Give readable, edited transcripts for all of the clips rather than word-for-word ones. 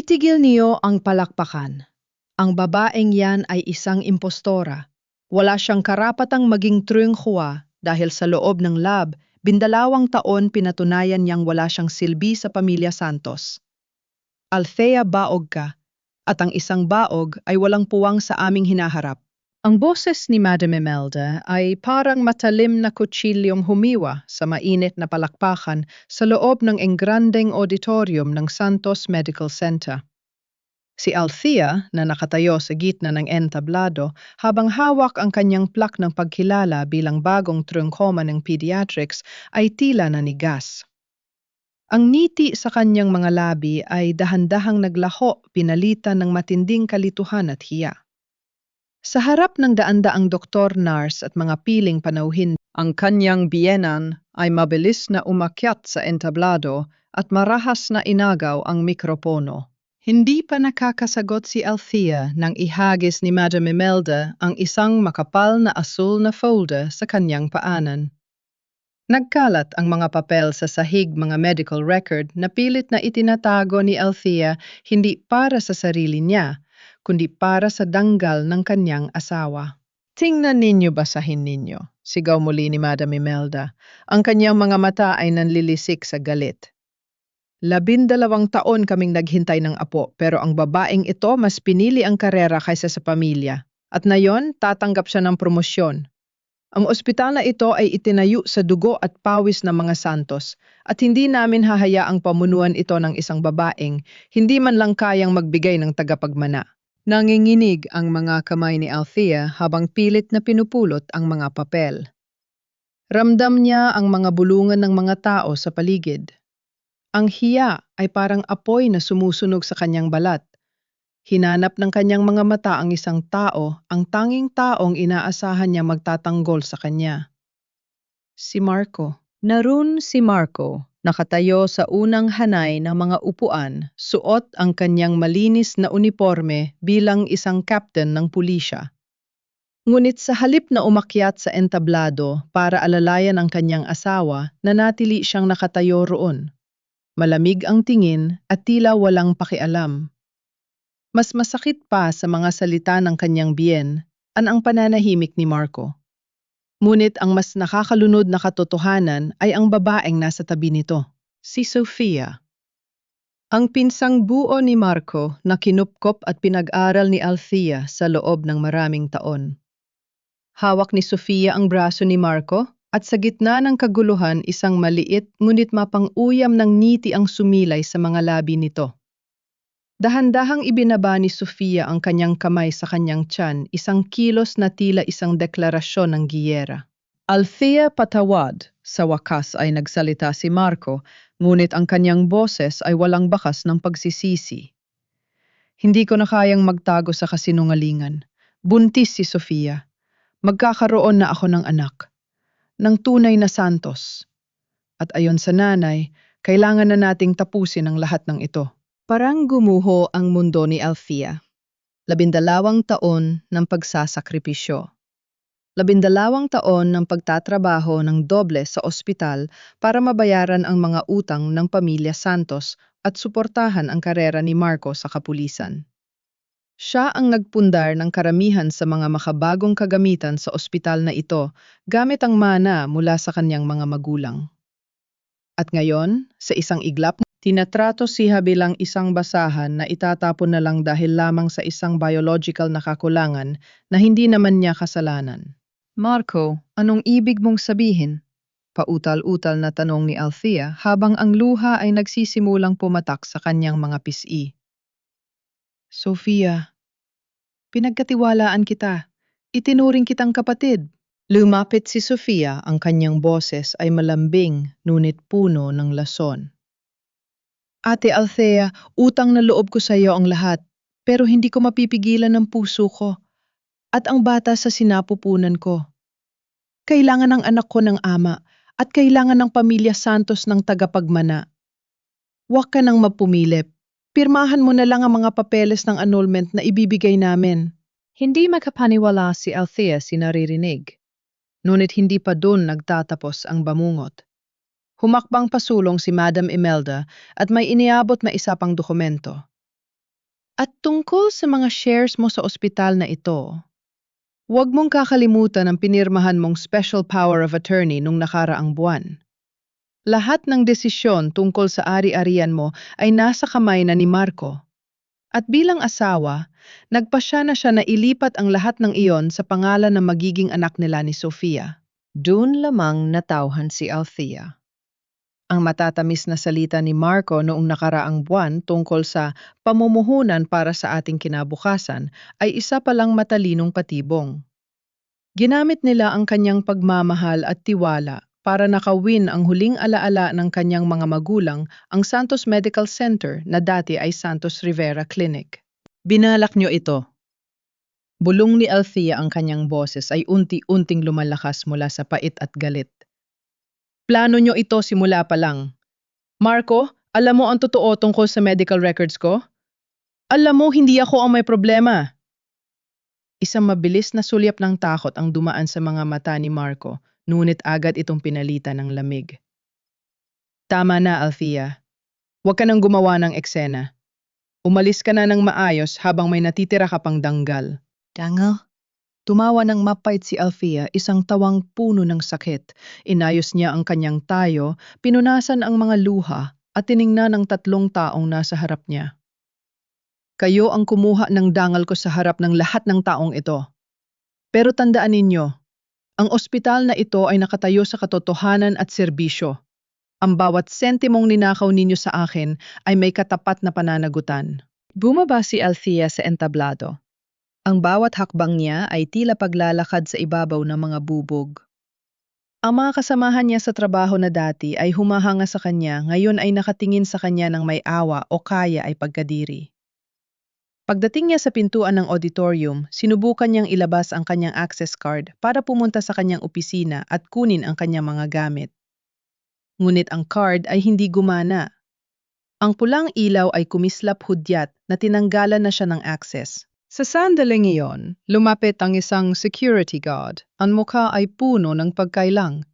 Itigil niyo ang palakpakan. Ang babaeng yan ay isang impostora. Wala siyang karapatang maging trungkhua dahil sa loob ng lab, 20 taon pinatunayan niyang wala siyang silbi sa pamilya Santos. Althea, baog ka, at ang isang baog ay walang puwang sa aming hinaharap. Ang boses ni Madam Imelda ay parang matalim na kutsilyong humiwa sa mainit na palakpakan sa loob ng engrandeng auditorium ng Santos Medical Center. Si Althea na nakatayo sa gitna ng entablado habang hawak ang kanyang plak ng pagkilala bilang bagong trungkoma ng pediatrics ay tila nanigas. Ang ngiti sa kanyang mga labi ay dahan-dahang naglaho pinalitan ng matinding kalituhan at hiya. Sa harap ng daan-daang doktor, nurse at mga piling panauhin, ang kanyang biyenan ay mabilis na umakyat sa entablado at marahas na inagaw ang mikropono. Hindi pa nakakasagot si Althea nang ihagis ni Madam Imelda ang isang makapal na asul na folder sa kanyang paanan. Nagkalat ang mga papel sa sahig, mga medical record na pilit na itinatago ni Althea hindi para sa sarili niya, kundi para sa danggal ng kanyang asawa. Tingnan ninyo, basahin ninyo, sigaw muli ni Madam Imelda. Ang kanyang mga mata ay nanlilisik sa galit. 12 taon kaming naghintay ng apo, pero ang babaeng ito mas pinili ang karera kaysa sa pamilya. At ngayon, tatanggap siya ng promosyon. Ang ospital na ito ay itinayo sa dugo at pawis ng mga Santos, at hindi namin hahayaang pamunuan ito ng isang babaeng hindi man lang kayang magbigay ng tagapagmana. Nanginginig ang mga kamay ni Althea habang pilit na pinupulot ang mga papel. Ramdam niya ang mga bulungan ng mga tao sa paligid. Ang hiya ay parang apoy na sumusunog sa kanyang balat. Hinanap ng kanyang mga mata ang isang tao, ang tanging taong inaasahan niya magtatanggol sa kanya. Si Marco. Naroon si Marco, nakatayo sa unang hanay ng mga upuan, suot ang kanyang malinis na uniforme bilang isang captain ng pulisya. Ngunit sa halip na umakyat sa entablado para alalayan ang kanyang asawa, nanatili siyang nakatayo roon. Malamig ang tingin at tila walang pakialam. Mas masakit pa sa mga salita ng kanyang biyen ang pananahimik ni Marco. Ngunit ang mas nakakalunod na katotohanan ay ang babaeng nasa tabi nito, si Sofia. Ang pinsang buo ni Marco na kinupkop at pinag-aral ni Althea sa loob ng maraming taon. Hawak ni Sofia ang braso ni Marco at sa gitna ng kaguluhan isang maliit ngunit mapang-uyam ng ngiti ang sumilay sa mga labi nito. Dahan-dahang ibinaba ni Sofia ang kanyang kamay sa kanyang tiyan, isang kilos na tila isang deklarasyon ng giyera. Althea, patawad. Sa wakas ay nagsalita si Marco, ngunit ang kanyang boses ay walang bakas ng pagsisisi. Hindi ko na kayang magtago sa kasinungalingan. Buntis si Sofia. Magkakaroon na ako ng anak. Ng tunay na Santos. At ayon sa nanay, kailangan na nating tapusin ang lahat ng ito. Parang gumuho ang mundo ni Althea. 12 taon ng pagsasakripisyo. 12 taon ng pagtatrabaho ng doble sa ospital para mabayaran ang mga utang ng pamilya Santos at suportahan ang karera ni Marco sa kapulisan. Siya ang nagpundar ng karamihan sa mga makabagong kagamitan sa ospital na ito gamit ang mana mula sa kanyang mga magulang. At ngayon, sa isang iglap, tinatrato siya bilang isang basahan na itatapon na lang dahil lamang sa isang biological na kakulangan na hindi naman niya kasalanan. Marco, anong ibig mong sabihin? Pautal-utal na tanong ni Althea habang ang luha ay nagsisimulang pumatak sa kanyang mga pisngi. Sofia, pinagkatiwalaan kita. Itinuring kitang kapatid. Lumapit si Sofia, ang kanyang boses ay malambing ngunit puno ng lason. Ate Althea, utang na loob ko sa iyo ang lahat, pero hindi ko mapipigilan ng puso ko at ang bata sa sinapupunan ko. Kailangan ng anak ko ng ama at kailangan ng pamilya Santos ng tagapagmana. Huwag ka nang mapumilip. Pirmahan mo na lang ang mga papeles ng annulment na ibibigay namin. Hindi makapaniwala si Althea sinaririnig. Ngunit hindi pa doon nagtatapos ang bamungot. Humakbang pasulong si Madam Imelda at may iniabot na isa pang dokumento. At tungkol sa mga shares mo sa ospital na ito, huwag mong kakalimutan ang pinirmahan mong special power of attorney nung nakaraang buwan. Lahat ng desisyon tungkol sa ari-arian mo ay nasa kamay na ni Marco. At bilang asawa, nagpasya na siya na ilipat ang lahat ng iyon sa pangalan ng magiging anak nila ni Sofia. Doon lamang natauhan si Althea. Ang matatamis na salita ni Marco noong nakaraang buwan tungkol sa pamumuhunan para sa ating kinabukasan ay isa palang matalinong patibong. Ginamit nila ang kanyang pagmamahal at tiwala para nakawin ang huling alaala ng kanyang mga magulang, ang Santos Medical Center na dati ay Santos Rivera Clinic. Binalak niyo ito. Bulong ni Althea, ang kanyang boses ay unti-unting lumalakas mula sa pait at galit. Plano niyo ito simula pa lang. Marco, alam mo ang totoo tungkol sa medical records ko? Alam mo, hindi ako ang may problema. Isang mabilis na sulyap ng takot ang dumaan sa mga mata ni Marco, ngunit agad itong pinalitan ng lamig. Tama na, Althea. Huwag ka nang gumawa ng eksena. Umalis ka na ng maayos habang may natitira ka pang danggal. Dangal? Tumawa ng mapait si Althea, isang tawang puno ng sakit. Inayos niya ang kanyang tayo, pinunasan ang mga luha, at tiningnan ang 3 taong nasa harap niya. Kayo ang kumuha ng dangal ko sa harap ng lahat ng taong ito. Pero tandaan ninyo, ang ospital na ito ay nakatayo sa katotohanan at serbisyo. Ang bawat sentimong ninakaw ninyo sa akin ay may katapat na pananagutan. Bumaba si Althea sa entablado. Ang bawat hakbang niya ay tila paglalakad sa ibabaw ng mga bubog. Ang mga kasamahan niya sa trabaho na dati ay humahanga sa kanya, ngayon ay nakatingin sa kanya ng may awa o kaya ay pagkadiri. Pagdating niya sa pintuan ng auditorium, sinubukan niyang ilabas ang kanyang access card para pumunta sa kanyang opisina at kunin ang kanyang mga gamit. Ngunit ang card ay hindi gumana. Ang pulang ilaw ay kumislap hudyat na tinanggalan na siya ng access. Sa sandaling iyon, lumapit ang isang security guard. Ang mukha ay puno ng pagkailang.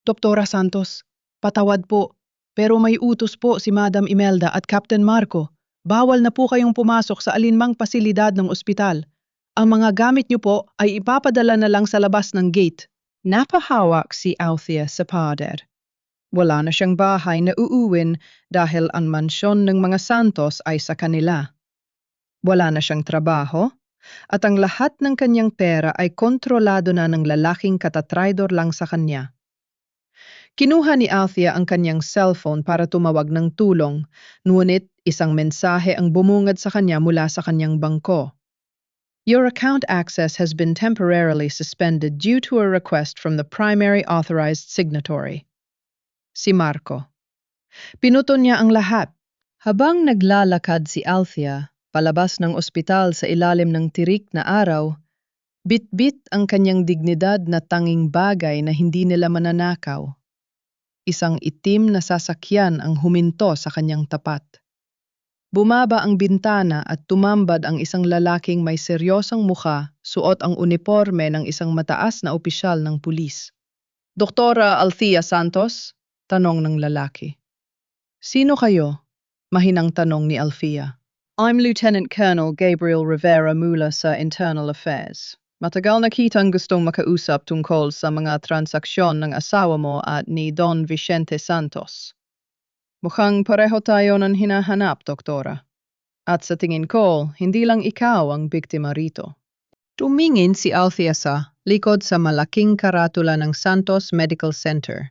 Doktora Santos, patawad po, pero may utos po si Madam Imelda at Captain Marco. Bawal na po kayong pumasok sa alinmang pasilidad ng ospital. Ang mga gamit niyo po ay ipapadala na lang sa labas ng gate. Napahawak si Althea sa pader. Wala na siyang bahay na uuwin dahil ang mansyon ng mga Santos ay sa kanila. Wala na siyang trabaho, at ang lahat ng kanyang pera ay kontrolado na ng lalaking katatraydor lang sa kanya. Kinuha ni Althea ang kanyang cellphone para tumawag ng tulong, ngunit isang mensahe ang bumungad sa kanya mula sa kanyang bangko. Your account access has been temporarily suspended due to a request from the primary authorized signatory. Si Marco. Pinuto niya ang lahat. Habang naglalakad si Althea palabas ng ospital sa ilalim ng tirik na araw, bit-bit ang kanyang dignidad na tanging bagay na hindi nila mananakaw. Isang itim na sasakyan ang huminto sa kanyang tapat. Bumaba ang bintana at tumambad ang isang lalaking may seryosang mukha, suot ang uniforme ng isang mataas na opisyal ng pulis. Doktora Althea Santos? Tanong ng lalaki. Sino kayo? Mahinang tanong ni Althea. I'm Lieutenant Colonel Gabriel Rivera mula sa Internal Affairs. Matagal na kitang gustong makausap tungkol sa mga transaksyon ng asawa mo at ni Don Vicente Santos. Mukhang pareho tayo ng hinahanap, Doktora. At sa tingin ko, hindi lang ikaw ang biktima rito. Tumingin si Althea sa likod sa malaking karatula ng Santos Medical Center.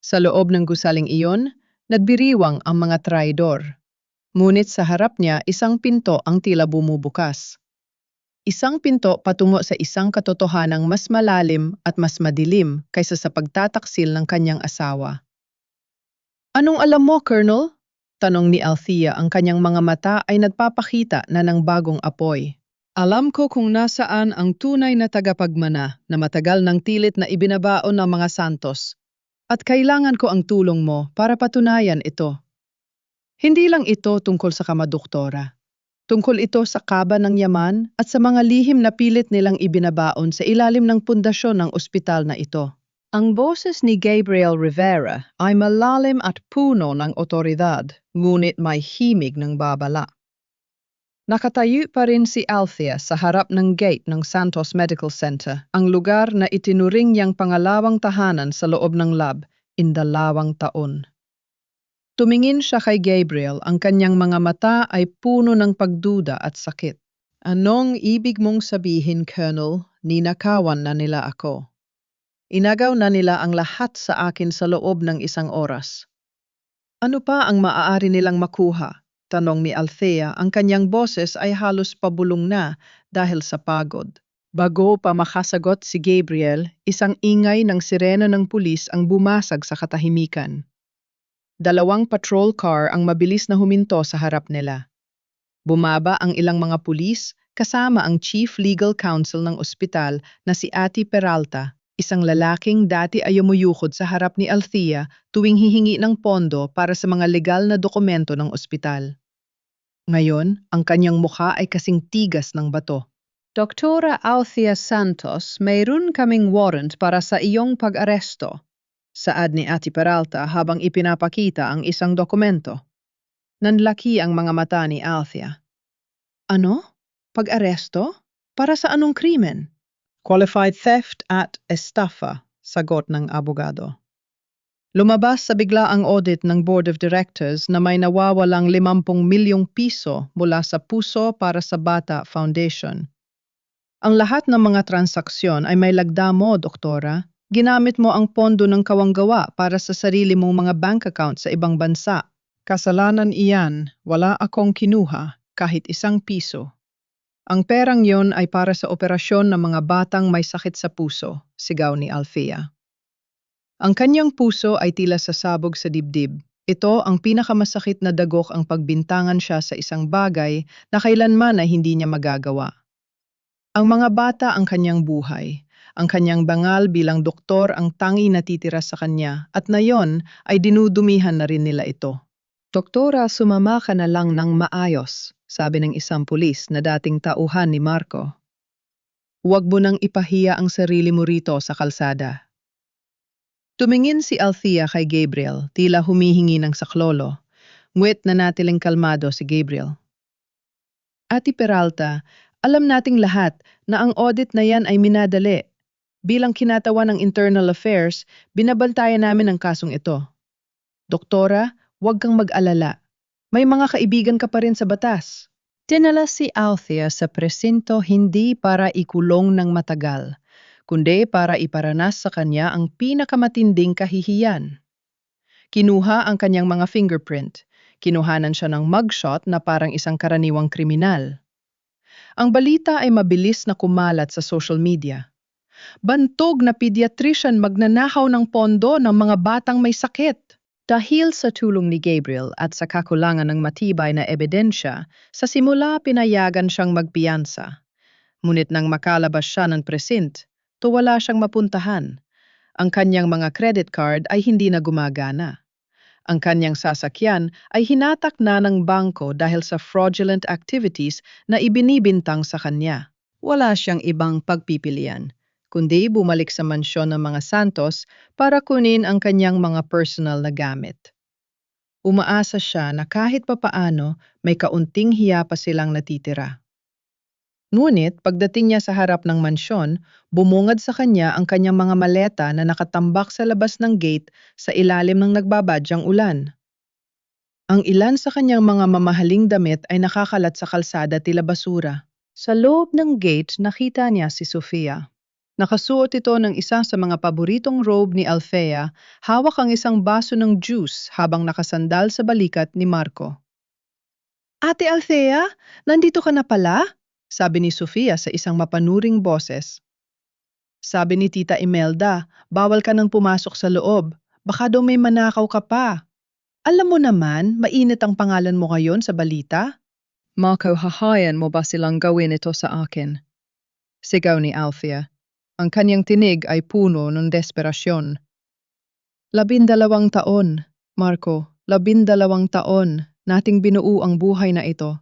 Sa loob ng gusaling iyon, nagbiriwang ang mga traidor. Ngunit sa harap niya, isang pinto ang tila bumubukas. Isang pinto patungo sa isang katotohanang mas malalim at mas madilim kaysa sa pagtataksil ng kanyang asawa. Anong alam mo, Colonel? Tanong ni Althea, ang kanyang mga mata ay nagpapakita na ng bagong apoy. Alam ko kung nasaan ang tunay na tagapagmana na matagal ng tilit na ibinabaon ng mga Santos. At kailangan ko ang tulong mo para patunayan ito. Hindi lang ito tungkol sa kamadoktora. Tungkol ito sa kaba ng yaman at sa mga lihim na pilit nilang ibinabaon sa ilalim ng pundasyon ng ospital na ito. Ang boses ni Gabriel Rivera ay malalim at puno ng otoridad, ngunit may himig ng babala. Nakatayo pa rin si Althea sa harap ng gate ng Santos Medical Center, ang lugar na itinuring niyang pangalawang tahanan sa loob ng lab in 2 taon. Tumingin siya kay Gabriel, ang kanyang mga mata ay puno ng pagduda at sakit. Anong ibig mong sabihin, Colonel? Ninakawan na nila ako. Inagaw na nila ang lahat sa akin sa loob ng 1 oras. Ano pa ang maaari nilang makuha? Tanong ni Althea, ang kanyang boses ay halos pabulong na dahil sa pagod. Bago pa makasagot si Gabriel, isang ingay ng sirena ng pulis ang bumasag sa katahimikan. 2 patrol car ang mabilis na huminto sa harap nila. Bumaba ang ilang mga pulis kasama ang Chief Legal Counsel ng ospital na si Ati Peralta, isang lalaking dati ay umuyukod sa harap ni Althea tuwing hihingi ng pondo para sa mga legal na dokumento ng ospital. Ngayon, ang kanyang mukha ay kasing tigas ng bato. Doktora Althea Santos, mayroon kaming warrant para sa iyong pag-aresto, saad ni Ati Peralta habang ipinapakita ang isang dokumento. Nanlaki ang mga mata ni Althea. Ano? Pag-aresto? Para sa anong krimen? Qualified theft at estafa, sagot ng abogado. Lumabas sa biglaang audit ng Board of Directors na may nawawalang 50 milyong piso mula sa Puso para sa Bata Foundation. Ang lahat ng mga transaksyon ay may lagda mo, doktora. Ginamit mo ang pondo ng kawanggawa para sa sarili mong mga bank account sa ibang bansa. Kasalanan iyan, wala akong kinuha, kahit 1 piso. Ang perang yon ay para sa operasyon ng mga batang may sakit sa puso, sigaw ni Althea. Ang kanyang puso ay tila sasabog sa dibdib. Ito ang pinakamasakit na dagok ang pagbintangan siya sa isang bagay na kailanman ay hindi niya magagawa. Ang mga bata ang kanyang buhay. Ang kanyang bangal bilang doktor ang tangi natitira sa kanya at nayon ay dinudumihan na rin nila ito. Doktora, sumama ka na lang ng maayos, sabi ng isang pulis na dating tauhan ni Marco. Huwag mo nang ipahiya ang sarili mo rito sa kalsada. Tumingin si Althea kay Gabriel, tila humihingi ng saklolo. Nguwit na natiling kalmado si Gabriel. Ati Peralta, alam nating lahat na ang audit na yan ay minadali. Bilang kinatawan ng Internal Affairs, binabantayan namin ang kasong ito. Doktora, huwag kang mag-alala. May mga kaibigan ka pa rin sa batas. Dinala si Althea sa presinto hindi para ikulong ng matagal, kundi para iparanas sa kanya ang pinakamatinding kahihiyan. Kinuha ang kanyang mga fingerprint. Kinuhanan siya ng mugshot na parang isang karaniwang kriminal. Ang balita ay mabilis na kumalat sa social media. Bantog na pediatrician magnanakaw ng pondo ng mga batang may sakit. Dahil sa tulong ni Gabriel at sa kakulangan ng matibay na ebidensya, sa simula pinayagan siyang magpiyansa. Ngunit nang makalabas siya ng presinto, wala siyang mapuntahan. Ang kanyang mga credit card ay hindi na gumagana. Ang kanyang sasakyan ay hinatak na ng bangko dahil sa fraudulent activities na ibinibintang sa kanya. Wala siyang ibang pagpipilian, kundi bumalik sa mansyon ng mga Santos para kunin ang kanyang mga personal na gamit. Umaasa siya na kahit papaano may kaunting hiya pa silang natitira. Ngunit pagdating niya sa harap ng mansyon, bumungad sa kanya ang kanyang mga maleta na nakatambak sa labas ng gate sa ilalim ng nagbabadyang ulan. Ang ilan sa kanyang mga mamahaling damit ay nakakalat sa kalsada tila basura. Sa loob ng gate nakita niya si Sofia. Nakasuot ito ng isa sa mga paboritong robe ni Althea, hawak ang isang baso ng juice habang nakasandal sa balikat ni Marco. Ate Althea, nandito ka na pala? Sabi ni Sofia sa isang mapanuring boses. Sabi ni Tita Imelda, bawal ka nang pumasok sa loob. Baka daw may manakaw ka pa. Alam mo naman, mainit ang pangalan mo ngayon sa balita. Marco, hahayan mo ba silang gawin ito sa akin? Sigaw ni Althea. Ang kanyang tinig ay puno ng desperasyon. 12 taon, Marco, 12 taon nating binuo ang buhay na ito.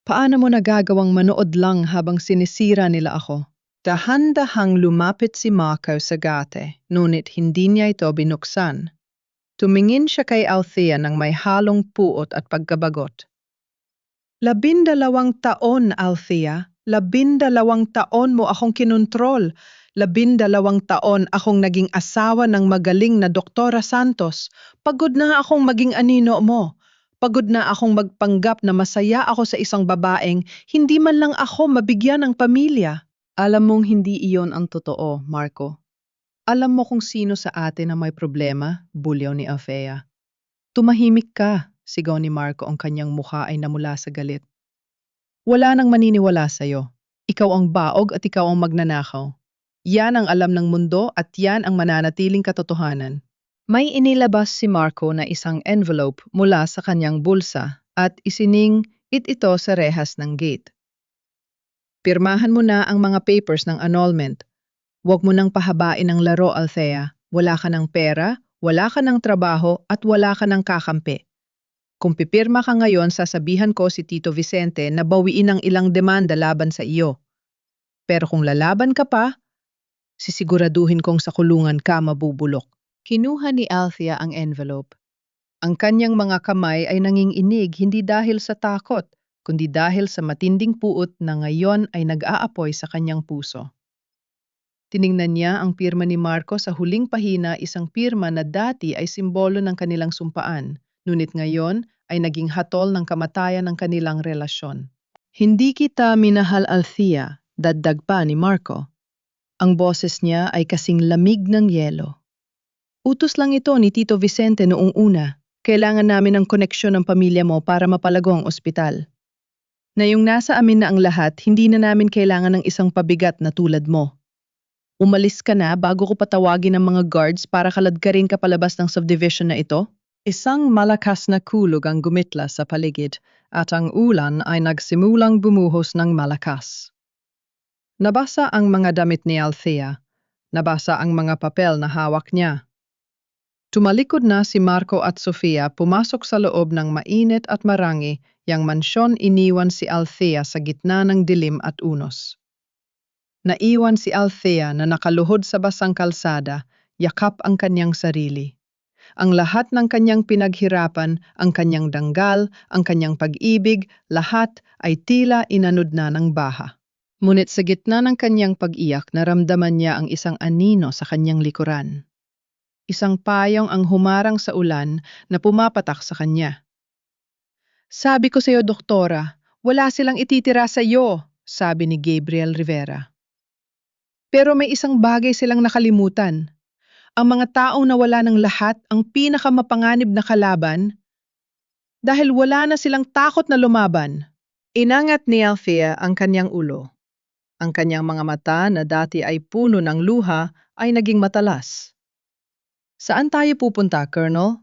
Paano mo nagagawang manood lang habang sinisira nila ako? Dahan-dahang lumapit si Marco sa gate, ngunit hindi niya ito binuksan. Tumingin siya kay Althea ng may halong puot at pagkabagot. 12 taon, Althea. 12 taon mo akong kinontrol. 12 taon akong naging asawa ng magaling na Doktora Santos. Pagod na akong maging anino mo. Pagod na akong magpanggap na masaya ako sa isang babaeng hindi man lang ako mabigyan ng pamilya. Alam mong hindi iyon ang totoo, Marco. Alam mo kung sino sa atin ang may problema, bulyaw ni Althea. Tumahimik ka, sigaw ni Marco, ang kanyang mukha ay namula sa galit. Wala nang maniniwala sa'yo. Ikaw ang baog at ikaw ang magnanakaw. Yan ang alam ng mundo at yan ang mananatiling katotohanan. May inilabas si Marco na isang envelope mula sa kanyang bulsa at isining ito sa rehas ng gate. Pirmahan mo na ang mga papers ng annulment. Huwag mo nang pahabain ang laro, Althea. Wala ka ng pera, wala ka ng trabaho at wala ka ng kakampi. Kung pipirma ka ngayon, sasabihan ko si Tito Vicente na bawiin ang ilang demanda laban sa iyo. Pero kung lalaban ka pa, sisiguraduhin kong sa kulungan ka mabubulok. Kinuha ni Althea ang envelope. Ang kanyang mga kamay ay nanginginig hindi dahil sa takot, kundi dahil sa matinding puot na ngayon ay nag-aapoy sa kanyang puso. Tiningnan niya ang pirma ni Marco sa huling pahina, isang pirma na dati ay simbolo ng kanilang sumpaan. Ngunit ngayon ay naging hatol ng kamatayan ng kanilang relasyon. Hindi kita minahal, Althea, dagdag pa ni Marco. Ang boses niya ay kasing lamig ng yelo. Utos lang ito ni Tito Vicente noong una. Kailangan namin ng koneksyon ng pamilya mo para mapalago ang ospital. Na yung nasa amin na ang lahat, hindi na namin kailangan ng isang pabigat na tulad mo. Umalis ka na bago ko patawagin ng mga guards para kaladkarin ka palabas ng subdivision na ito? Isang malakas na kulog ang gumitla sa paligid at ang ulan ay nagsimulang bumuhos ng malakas. Nabasa ang mga damit ni Althea. Nabasa ang mga papel na hawak niya. Tumalikod na si Marco at Sofia, pumasok sa loob ng mainit at marangi yang mansyon. Iniwan si Althea sa gitna ng dilim at unos. Naiwan si Althea na nakaluhod sa basang kalsada, yakap ang kanyang sarili. Ang lahat ng kanyang pinaghirapan, ang kanyang danggal, ang kanyang pag-ibig, lahat ay tila inanod na ng baha. Ngunit sa gitna ng kanyang pag-iyak, naramdaman niya ang isang anino sa kanyang likuran. Isang payong ang humarang sa ulan na pumapatak sa kanya. Sabi ko sa iyo, Doktora, wala silang ititira sa iyo, sabi ni Gabriel Rivera. Pero may isang bagay silang nakalimutan. Ang mga taong nawala ng lahat, ang pinakamapanganib na kalaban, dahil wala na silang takot na lumaban. Inangat ni Althea ang kanyang ulo. Ang kanyang mga mata na dati ay puno ng luha ay naging matalas. Saan tayo pupunta, Colonel?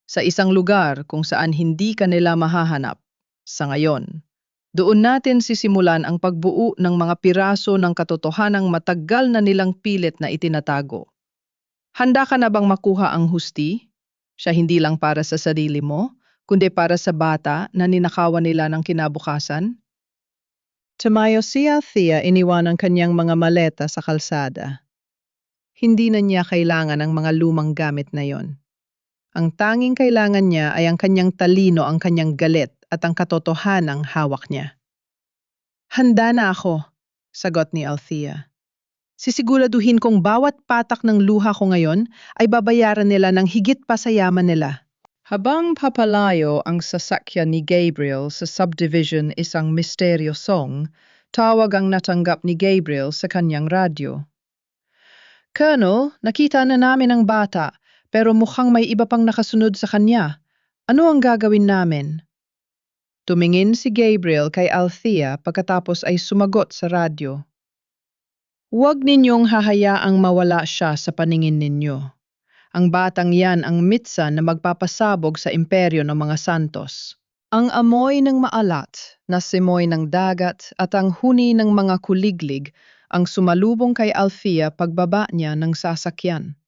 Sa isang lugar kung saan hindi ka nila mahahanap. Sa ngayon, doon natin sisimulan ang pagbuo ng mga piraso ng katotohanang matagal na nilang pilit na itinatago. Handa ka na bang makuha ang husti? Siya hindi lang para sa sarili mo, kundi para sa bata na ninakawan nila ng kinabukasan? Tumayo si Althea, iniwan ang kanyang mga maleta sa kalsada. Hindi na niya kailangan ang mga lumang gamit na yon. Ang tanging kailangan niya ay ang kanyang talino, ang kanyang galit at ang katotohanang hawak niya. Handa na ako, sagot ni Althea. Sisiguraduhin kong bawat patak ng luha ko ngayon ay babayaran nila ng higit pa sa yaman nila. Habang papalayo ang sasakyan ni Gabriel sa subdivision, isang misteryosong tawag ang natanggap ni Gabriel sa kanyang radyo. Colonel, nakita na namin ang bata, pero mukhang may iba pang nakasunod sa kanya. Ano ang gagawin namin? Tumingin si Gabriel kay Althea pagkatapos ay sumagot sa radyo. Huwag ninyong hahayaang mawala siya sa paningin ninyo. Ang batang yan ang mitsan na magpapasabog sa imperyo ng mga Santos. Ang amoy ng maalat na simoy ng dagat at ang huni ng mga kuliglig ang sumalubong kay Althea pagbaba niya ng sasakyan.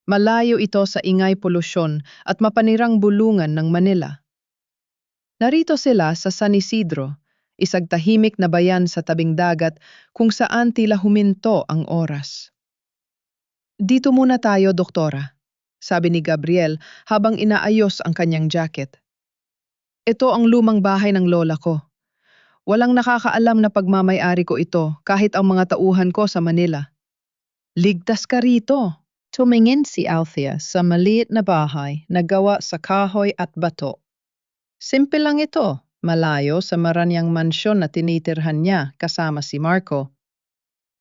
Malayo ito sa ingay polusyon at mapanirang bulungan ng Manila. Narito sila sa San Isidro, isang tahimik na bayan sa tabing dagat kung saan tila huminto ang oras. Dito muna tayo, Doktora, sabi ni Gabriel habang inaayos ang kanyang jacket. Ito ang lumang bahay ng lola ko. Walang nakakaalam na pagmamay-ari ko ito kahit ang mga tauhan ko sa Manila. Ligtas ka rito. Tumingin si Althea sa maliit na bahay na gawa sa kahoy at bato. Simple lang ito, malayo sa maranyang mansyon na tinitirhan niya kasama si Marco.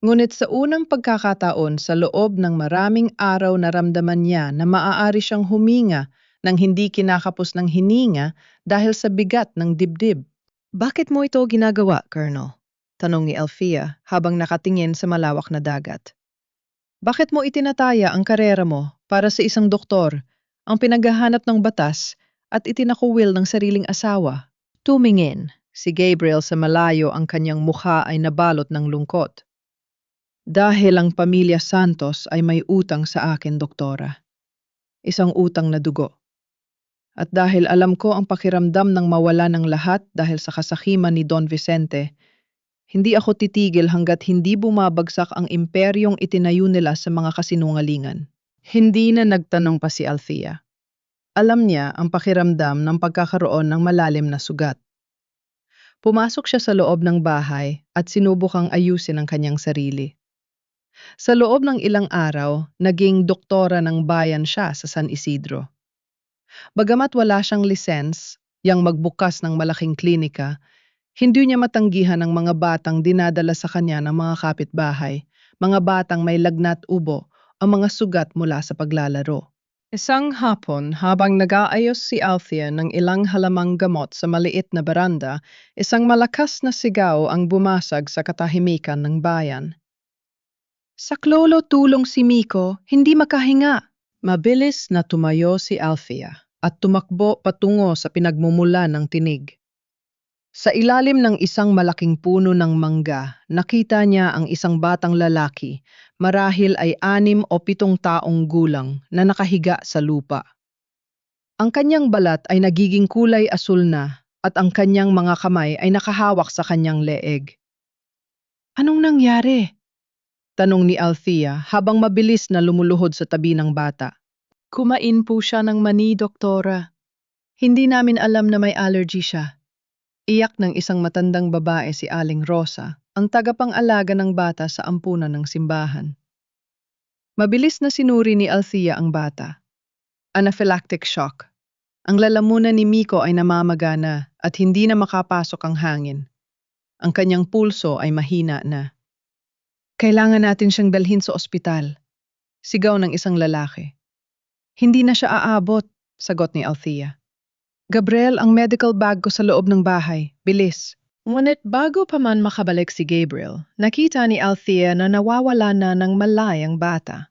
Ngunit sa unang pagkakataon sa loob ng maraming araw naramdaman niya na maaari siyang huminga nang hindi kinakapos ng hininga dahil sa bigat ng dibdib. Bakit mo ito ginagawa, Colonel? Tanong ni Althea habang nakatingin sa malawak na dagat. Bakit mo itinataya ang karera mo para sa isang doktor, ang pinaghahanap ng batas at itinakuwil ng sariling asawa? Tumingin, si Gabriel sa malayo ang kanyang mukha ay nabalot ng lungkot. Dahil ang pamilya Santos ay may utang sa akin, doktora. Isang utang na dugo. At dahil alam ko ang pakiramdam ng mawala ng lahat dahil sa kasakiman ni Don Vicente, hindi ako titigil hanggat hindi bumabagsak ang imperyong itinayo nila sa mga kasinungalingan. Hindi na nagtanong pa si Althea. Alam niya ang pakiramdam ng pagkakaroon ng malalim na sugat. Pumasok siya sa loob ng bahay at sinubukang ayusin ang kanyang sarili. Sa loob ng ilang araw, naging doktora ng bayan siya sa San Isidro. Bagamat wala siyang lisens, yang magbukas ng malaking klinika, hindi niya matanggihan ang mga batang dinadala sa kanya ng mga kapitbahay, mga batang may lagnat ubo o mga sugat mula sa paglalaro. Isang hapon, habang nag-aayos si Althea ng ilang halamang gamot sa maliit na beranda, isang malakas na sigaw ang bumasag sa katahimikan ng bayan. Saklolo, tulong si Miko, hindi makahinga. Mabilis na tumayo si Althea at tumakbo patungo sa pinagmumula ng tinig. Sa ilalim ng isang malaking puno ng mangga, nakita niya ang isang batang lalaki, marahil ay 6 o 7 taong gulang na nakahiga sa lupa. Ang kanyang balat ay nagiging kulay asul na at ang kanyang mga kamay ay nakahawak sa kanyang leeg. Anong nangyari? Tanong ni Althea habang mabilis na lumuluhod sa tabi ng bata. Kumain po siya ng mani, doktora. Hindi namin alam na may allergy siya. Iyak ng isang matandang babae si Aling Rosa, ang tagapang-alaga ng bata sa ampunan ng simbahan. Mabilis na sinuri ni Althea ang bata. Anaphylactic shock. Ang lalamunan ni Miko ay namamagana at hindi na makapasok ang hangin. Ang kanyang pulso ay mahina na. Kailangan natin siyang dalhin sa ospital. Sigaw ng isang lalaki. Hindi na siya aabot, sagot ni Althea. Gabriel, ang medical bag ko sa loob ng bahay. Bilis. Ngunit bago pa man makabalik si Gabriel, nakita ni Althea na nawawala na ng malay ang bata.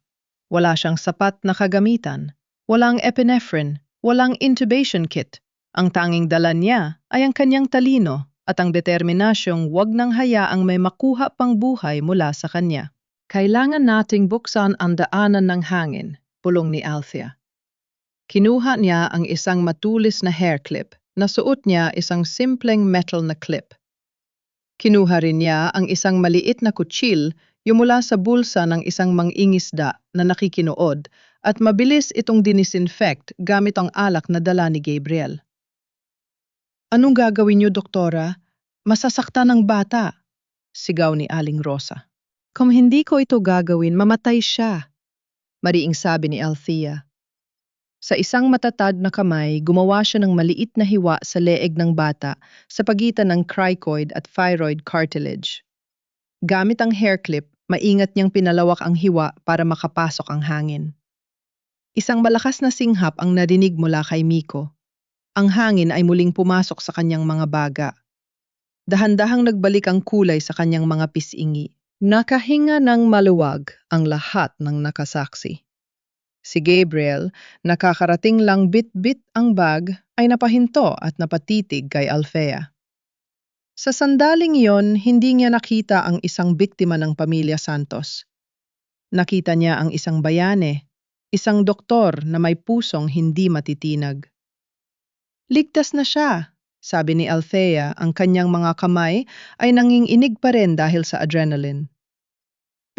Wala siyang sapat na kagamitan. Walang epinephrine. Walang intubation kit. Ang tanging dala niya ay ang kanyang talino at ang determinasyong wag nang hayaang may makuha pang buhay mula sa kanya. Kailangan nating buksan ang daanan ng hangin, pulong ni Althea. Kinuha niya ang isang matulis na hair clip na suot niya isang simpleng metal na clip. Kinuha rin niya ang isang maliit na kutsil yung mula sa bulsa ng isang mangingisda na nakikinood at mabilis itong dinisinfect gamit ang alak na dala ni Gabriel. Anong gagawin niyo, doktora? Masasaktan ng bata, sigaw ni Aling Rosa. Kung hindi ko ito gagawin, mamatay siya, mariing sabi ni Althea. Sa isang matatag na kamay, gumawa siya ng maliit na hiwa sa leeg ng bata sa pagitan ng cricoid at thyroid cartilage. Gamit ang hair clip, maingat niyang pinalawak ang hiwa para makapasok ang hangin. Isang malakas na singhap ang narinig mula kay Miko. Ang hangin ay muling pumasok sa kanyang mga baga. Dahan-dahang nagbalik ang kulay sa kanyang mga pisingi. Nakahinga ng maluwag ang lahat ng nakasaksi. Si Gabriel, nakakarating lang bit-bit ang bag, ay napahinto at napatitig kay Althea. Sa sandaling iyon, hindi niya nakita ang isang biktima ng pamilya Santos. Nakita niya ang isang bayane, isang doktor na may pusong hindi matitinag. Ligtas na siya, sabi ni Althea, ang kanyang mga kamay ay nanginginig pa rin dahil sa adrenaline.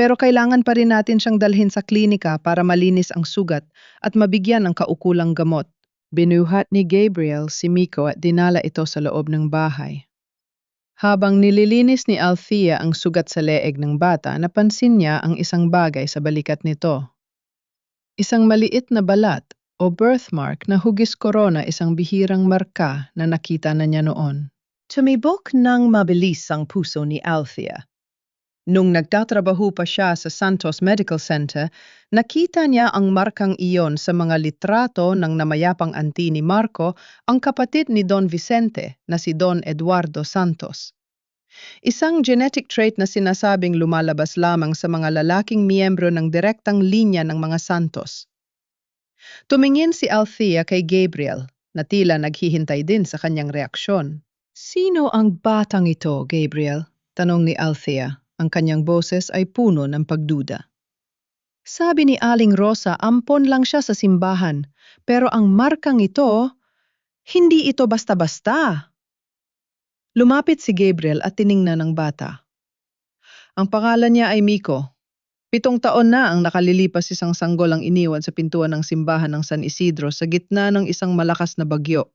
Pero kailangan pa rin natin siyang dalhin sa klinika para malinis ang sugat at mabigyan ng kaukulang gamot. Binuhat ni Gabriel si Miko at dinala ito sa loob ng bahay. Habang nililinis ni Althea ang sugat sa leeg ng bata, napansin niya ang isang bagay sa balikat nito. Isang maliit na balat o birthmark na hugis korona, isang bihirang marka na nakita na niya noon. Tumibok ng mabilis ang puso ni Althea. Nung nagtatrabaho pa siya sa Santos Medical Center, nakita niya ang markang iyon sa mga litrato ng namayapang auntie ni Marco, ang kapatid ni Don Vicente na si Don Eduardo Santos. Isang genetic trait na sinasabing lumalabas lamang sa mga lalaking miyembro ng direktang linya ng mga Santos. Tumingin si Althea kay Gabriel na tila naghihintay din sa kanyang reaksyon. "Sino ang batang ito, Gabriel?" tanong ni Althea. Ang kanyang boses ay puno ng pagduda. "Sabi ni Aling Rosa, ampon lang siya sa simbahan, pero ang markang ito, hindi ito basta-basta." Lumapit si Gabriel at tiningnan ng bata. Ang pangalan niya ay Miko. 7 taon na ang nakalilipas, isang sanggol ang iniwan sa pintuan ng simbahan ng San Isidro sa gitna ng isang malakas na bagyo.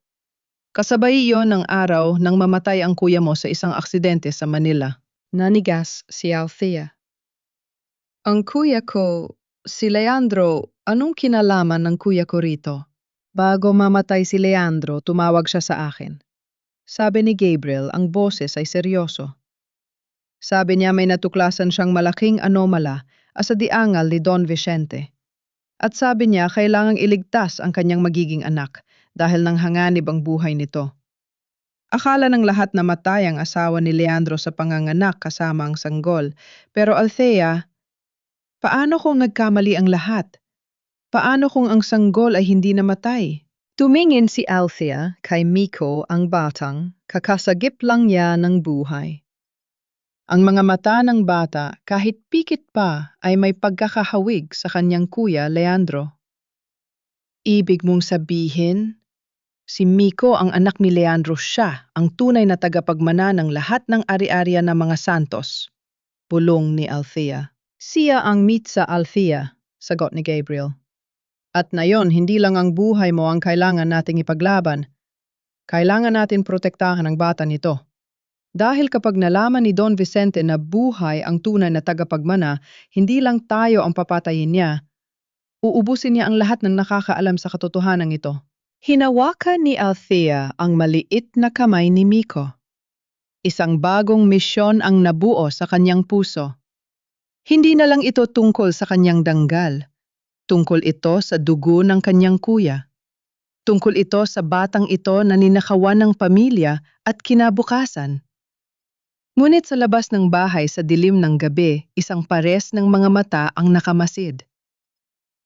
Kasabay iyon ng araw nang mamatay ang kuya mo sa isang aksidente sa Manila. Nanigas si Althea. "Ang kuya ko, si Leandro, anong kinalaman ng kuya ko rito?" Bago mamatay si Leandro, tumawag siya sa akin. Sabi ni Gabriel, ang boses ay seryoso. Sabi niya may natuklasan siyang malaking anomala sa diangal ni Don Vicente. At sabi niya kailangang iligtas ang kanyang magiging anak dahil nanghanganib ang buhay nito. Akala ng lahat na matay ang asawa ni Leandro sa panganganak kasama ang sanggol. Pero Althea, paano kung nagkamali ang lahat? Paano kung ang sanggol ay hindi namatay? Tumingin si Althea kay Miko, ang batang kakasagip lang niya ng buhay. Ang mga mata ng bata kahit pikit pa ay may pagkakahawig sa kanyang kuya Leandro. "Ibig mong sabihin, si Miko ang anak ni Leandro, siya ang tunay na tagapagmana ng lahat ng ari-ariya ng mga Santos," bulong ni Althea. "Siya ang Mitsa, Althea," sagot ni Gabriel. "At ngayon, hindi lang ang buhay mo ang kailangan nating ipaglaban. Kailangan natin protektahan ang bata nito. Dahil kapag nalaman ni Don Vicente na buhay ang tunay na tagapagmana, hindi lang tayo ang papatayin niya, uubusin niya ang lahat ng nakakaalam sa katotohanan ito." Hinawakan ni Althea ang maliit na kamay ni Miko. Isang bagong misyon ang nabuo sa kanyang puso. Hindi na lang ito tungkol sa kanyang danggal. Tungkol ito sa dugo ng kanyang kuya. Tungkol ito sa batang ito na ninakawan ng pamilya at kinabukasan. Ngunit sa labas ng bahay sa dilim ng gabi, isang pares ng mga mata ang nakamasid.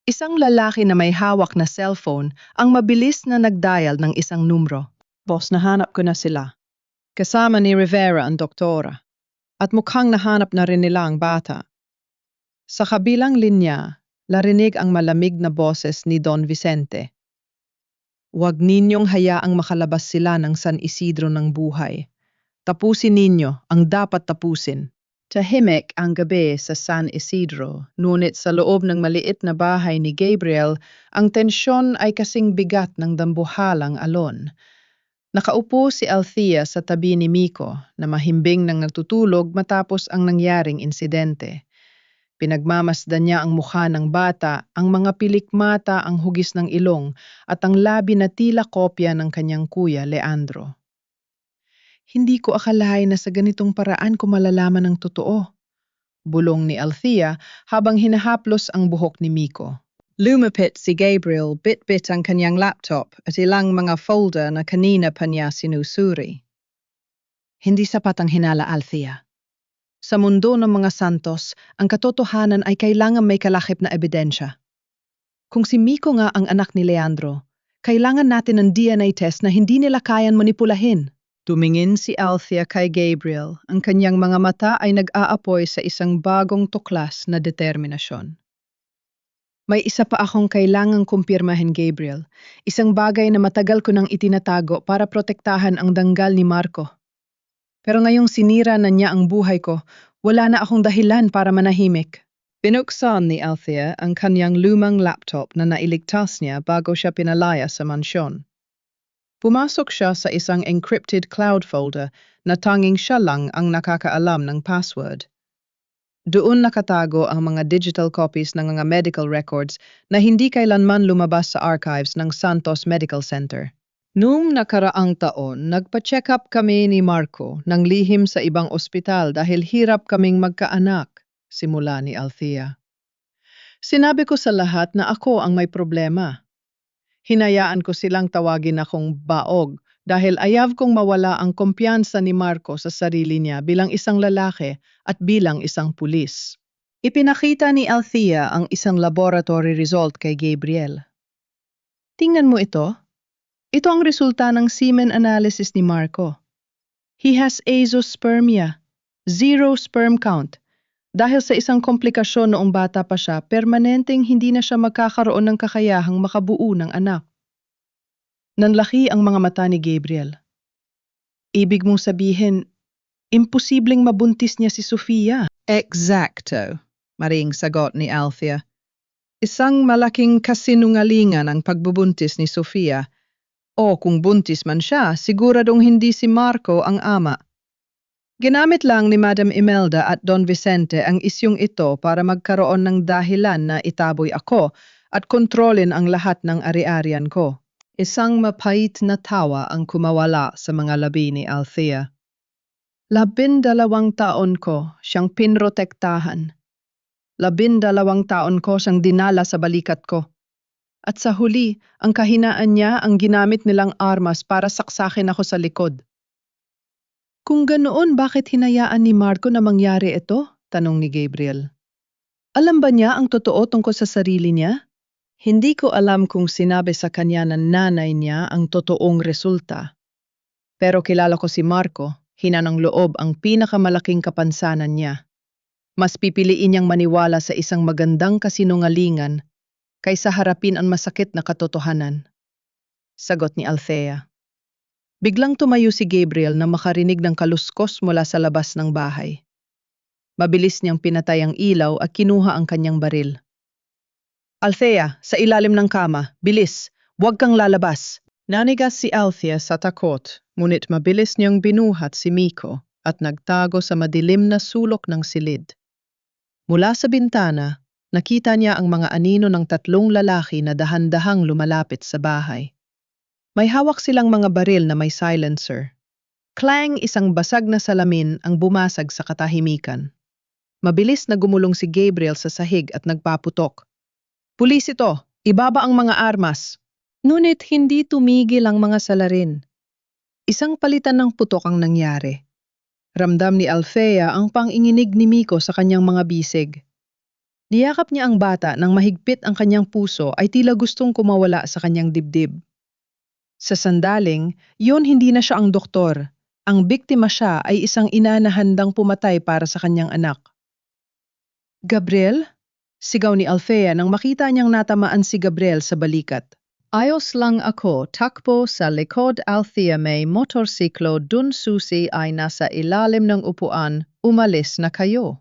Isang lalaki na may hawak na cellphone ang mabilis na nagdial ng isang numero. "Boss, nahanap ko na sila. Kasama ni Rivera ang doktora. At mukhang nahanap na rin nila ang bata." Sa kabilang linya, narinig ang malamig na boses ni Don Vicente. "Huwag ninyong hayaang makalabas sila ng San Isidro ng buhay. Tapusin ninyo ang dapat tapusin." Tahimik ang gabi sa San Isidro, ngunit sa loob ng maliit na bahay ni Gabriel, ang tensyon ay kasing bigat ng dambuhalang alon. Nakaupo si Althea sa tabi ni Miko na mahimbing nang natutulog matapos ang nangyaring insidente. Pinagmamasdan niya ang mukha ng bata, ang mga pilikmata, ang hugis ng ilong, at ang labi na tila kopya ng kanyang kuya Leandro. "Hindi ko akalain na sa ganitong paraan ko malalaman ang totoo," bulong ni Althea habang hinahaplos ang buhok ni Miko. Lumapit si Gabriel, bit-bit ang kanyang laptop at ilang mga folder na kanina pa niya sinusuri. "Hindi sapat ang hinala, Althea. Sa mundo ng mga Santos, ang katotohanan ay kailangan may kalakip na ebidensya. Kung si Miko nga ang anak ni Leandro, kailangan natin ng DNA test na hindi nila kayang manipulahin." Tumingin si Althea kay Gabriel. Ang kanyang mga mata ay nag-aapoy sa isang bagong tuklas na determinasyon. "May isa pa akong kailangang kumpirmahin, Gabriel. Isang bagay na matagal ko nang itinatago para protektahan ang danggal ni Marco. Pero ngayong sinira na niya ang buhay ko, wala na akong dahilan para manahimik." Binuksan ni Althea ang kanyang lumang laptop na nailigtas niya bago siya pinalaya sa mansyon. Pumasok siya sa isang encrypted cloud folder na tanging siya lang ang nakakaalam ng password. Doon nakatago ang mga digital copies ng mga medical records na hindi kailanman lumabas sa archives ng Santos Medical Center. Noong nakaraang taon, nagpa-check up kami ni Marco ng lihim sa ibang ospital dahil hirap kaming magkaanak, simula ni Althea. Sinabi ko sa lahat na ako ang may problema. Hinayaan ko silang tawagin akong baog dahil ayaw kong mawala ang kumpiyansa ni Marco sa sarili niya bilang isang lalaki at bilang isang pulis. Ipinakita ni Althea ang isang laboratory result kay Gabriel. Tingnan mo ito. Ito ang resulta ng semen analysis ni Marco. He has azoospermia, 0 sperm count. Dahil sa isang komplikasyon noong bata pa siya, permanenteng hindi na siya magkakaroon ng kakayahang makabuo ng anak. Nanlaki ang mga mata ni Gabriel. Ibig mong sabihin, imposibleng mabuntis niya si Sofia. Exacto, maring sagot ni Althea. Isang malaking kasinungalingan ang pagbubuntis ni Sofia. O kung buntis man siya, siguradong hindi si Marco ang ama. Ginamit lang ni Madam Imelda at Don Vicente ang isyong ito para magkaroon ng dahilan na itaboy ako at kontrolin ang lahat ng ari-arian ko. Isang mapait na tawa ang kumawala sa mga labi ni Althea. 12 taon ko siyang pinrotektahan. 12 taon ko siyang dinala sa balikat ko. At sa huli, ang kahinaan niya ang ginamit nilang armas para saksakin ako sa likod. Kung ganoon, bakit hinayaan ni Marco na mangyari ito? Tanong ni Gabriel. Alam ba niya ang totoo tungkol sa sarili niya? Hindi ko alam kung sinabi sa kanya ng nanay niya ang totoong resulta. Pero kilala ko si Marco, hinanang loob ang pinakamalaking kapansanan niya. Mas pipiliin niyang maniwala sa isang magandang kasinungalingan kaysa harapin ang masakit na katotohanan. Sagot ni Althea. Biglang tumayo si Gabriel na makarinig ng kaluskos mula sa labas ng bahay. Mabilis niyang pinatay ang ilaw at kinuha ang kanyang baril. Althea, sa ilalim ng kama, bilis, huwag kang lalabas. Nanigas si Althea sa takot, ngunit mabilis niyang binuhat si Miko at nagtago sa madilim na sulok ng silid. Mula sa bintana, nakita niya ang mga anino ng 3 lalaki na dahan-dahang lumalapit sa bahay. May hawak silang mga baril na may silencer. Clang, isang basag na salamin ang bumasag sa katahimikan. Mabilis na gumulong si Gabriel sa sahig at nagpaputok. Pulis ito, ibaba ang mga armas. Ngunit hindi tumigil ang mga salarin. Isang palitan ng putok ang nangyari. Ramdam ni Althea ang panginginig ni Miko sa kanyang mga bisig. Niyakap niya ang bata nang mahigpit ang kanyang puso ay tila gustong kumawala sa kanyang dibdib. Sa sandaling, yun hindi na siya ang doktor. Ang biktima siya ay isang ina na handang pumatay para sa kanyang anak. Gabriel? Sigaw ni Althea nang makita niyang natamaan si Gabriel sa balikat. Ayos lang ako, takbo sa likod. Althea, may motorsiklo dun, susi ay nasa ilalim ng upuan, umalis na kayo.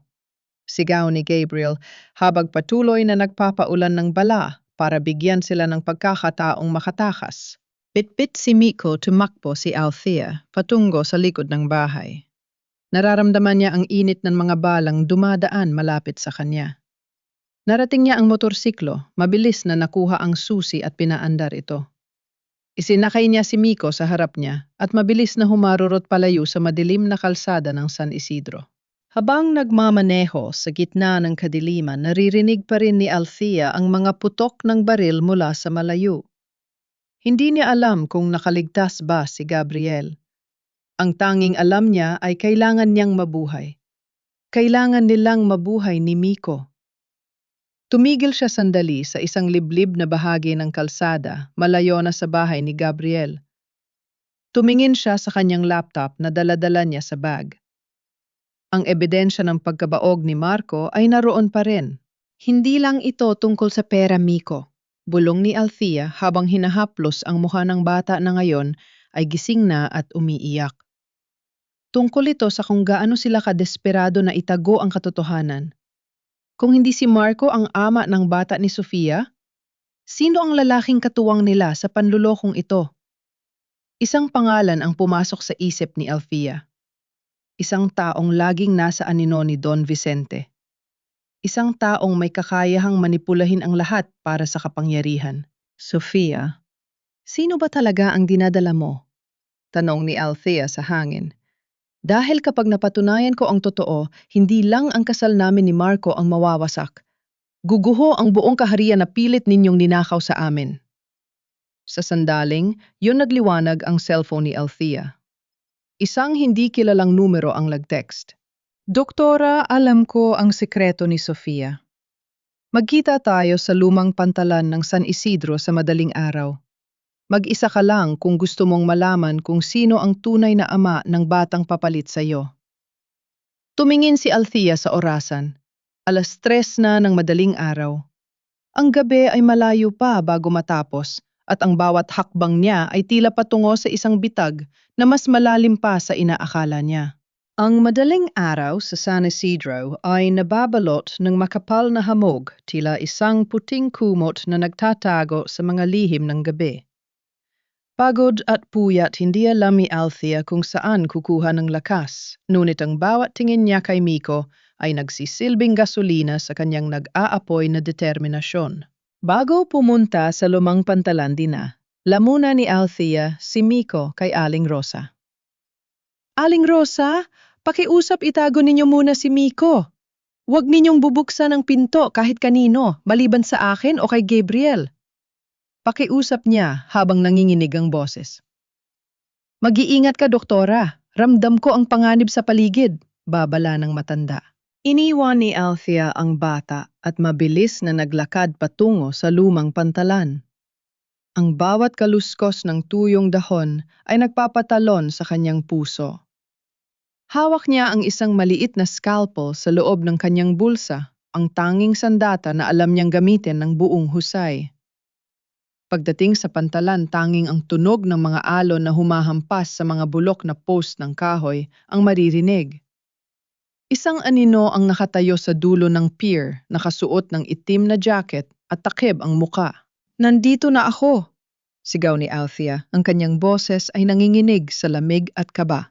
Sigaw ni Gabriel habang patuloy na nagpapaulan ng bala para bigyan sila ng pagkakataong makatakas. Bitbit si Miko, tumakbo si Althea patungo sa likod ng bahay. Nararamdaman niya ang init ng mga balang dumadaan malapit sa kanya. Narating niya ang motorsiklo, mabilis na nakuha ang susi at pinaandar ito. Isinakay niya si Miko sa harap niya at mabilis na humarurot palayo sa madilim na kalsada ng San Isidro. Habang nagmamaneho sa gitna ng kadiliman, naririnig pa rin ni Althea ang mga putok ng baril mula sa malayo. Hindi niya alam kung nakaligtas ba si Gabriel. Ang tanging alam niya ay kailangan niyang mabuhay. Kailangan nilang mabuhay ni Miko. Tumigil siya sandali sa isang liblib na bahagi ng kalsada, malayo na sa bahay ni Gabriel. Tumingin siya sa kanyang laptop na dala-dala niya sa bag. Ang ebidensya ng pagkabaog ni Marco ay naroon pa rin. Hindi lang ito tungkol sa pera, Miko. Bulong ni Althea habang hinahaplos ang mukha ng bata na ngayon ay gising na at umiiyak. Tungkol ito sa kung gaano sila kadesperado na itago ang katotohanan. Kung hindi si Marco ang ama ng bata ni Sofia, sino ang lalaking katuwang nila sa panlulokong ito? Isang pangalan ang pumasok sa isip ni Althea. Isang taong laging nasa anino ni Don Vicente. Isang taong may kakayahang manipulahin ang lahat para sa kapangyarihan. Sofia, sino ba talaga ang dinadala mo? Tanong ni Althea sa hangin. Dahil kapag napatunayan ko ang totoo, hindi lang ang kasal namin ni Marco ang mawawasak. Guguho ang buong kaharian na pilit ninyong ninakaw sa amin. Sa sandaling, yun nagliwanag ang cellphone ni Althea. Isang hindi kilalang numero ang nag-text. Doktora, alam ko ang sikreto ni Sofia. Magkita tayo sa lumang pantalan ng San Isidro sa madaling araw. Mag-isa ka lang kung gusto mong malaman kung sino ang tunay na ama ng batang papalit sa iyo. Tumingin si Althea sa orasan. 3:00 na ng madaling araw. Ang gabi ay malayo pa bago matapos at ang bawat hakbang niya ay tila patungo sa isang bitag na mas malalim pa sa inaakala niya. Ang madaling araw sa San Isidro ay nababalot ng makapal na hamog tila isang puting kumot na nagtatago sa mga lihim ng gabi. Pagod at puyat hindi alam ni Althea kung saan kukuha ng lakas, ngunit ang bawat tingin niya kay Miko ay nagsisilbing gasolina sa kanyang nag-aapoy na determinasyon. Bago pumunta sa lumang pantalan dina, lamuna ni Althea si Miko kay Aling Rosa. Aling Rosa, pakiusap itago ninyo muna si Miko. Huwag ninyong bubuksan ang pinto kahit kanino, maliban sa akin o kay Gabriel. Pakiusap niya habang nanginginig ang boses. Mag-iingat ka, doktora. Ramdam ko ang panganib sa paligid, babala ng matanda. Iniwan ni Althea ang bata at mabilis na naglakad patungo sa lumang pantalan. Ang bawat kaluskos ng tuyong dahon ay nagpapatalon sa kanyang puso. Hawak niya ang isang maliit na scalpel sa loob ng kanyang bulsa, ang tanging sandata na alam niyang gamitin ng buong husay. Pagdating sa pantalan, tanging ang tunog ng mga alon na humahampas sa mga bulok na post ng kahoy ang maririnig. Isang anino ang nakatayo sa dulo ng pier, nakasuot ng itim na jacket at takip ang muka. Nandito na ako! Sigaw ni Althea, ang kanyang boses ay nanginginig sa lamig at kaba.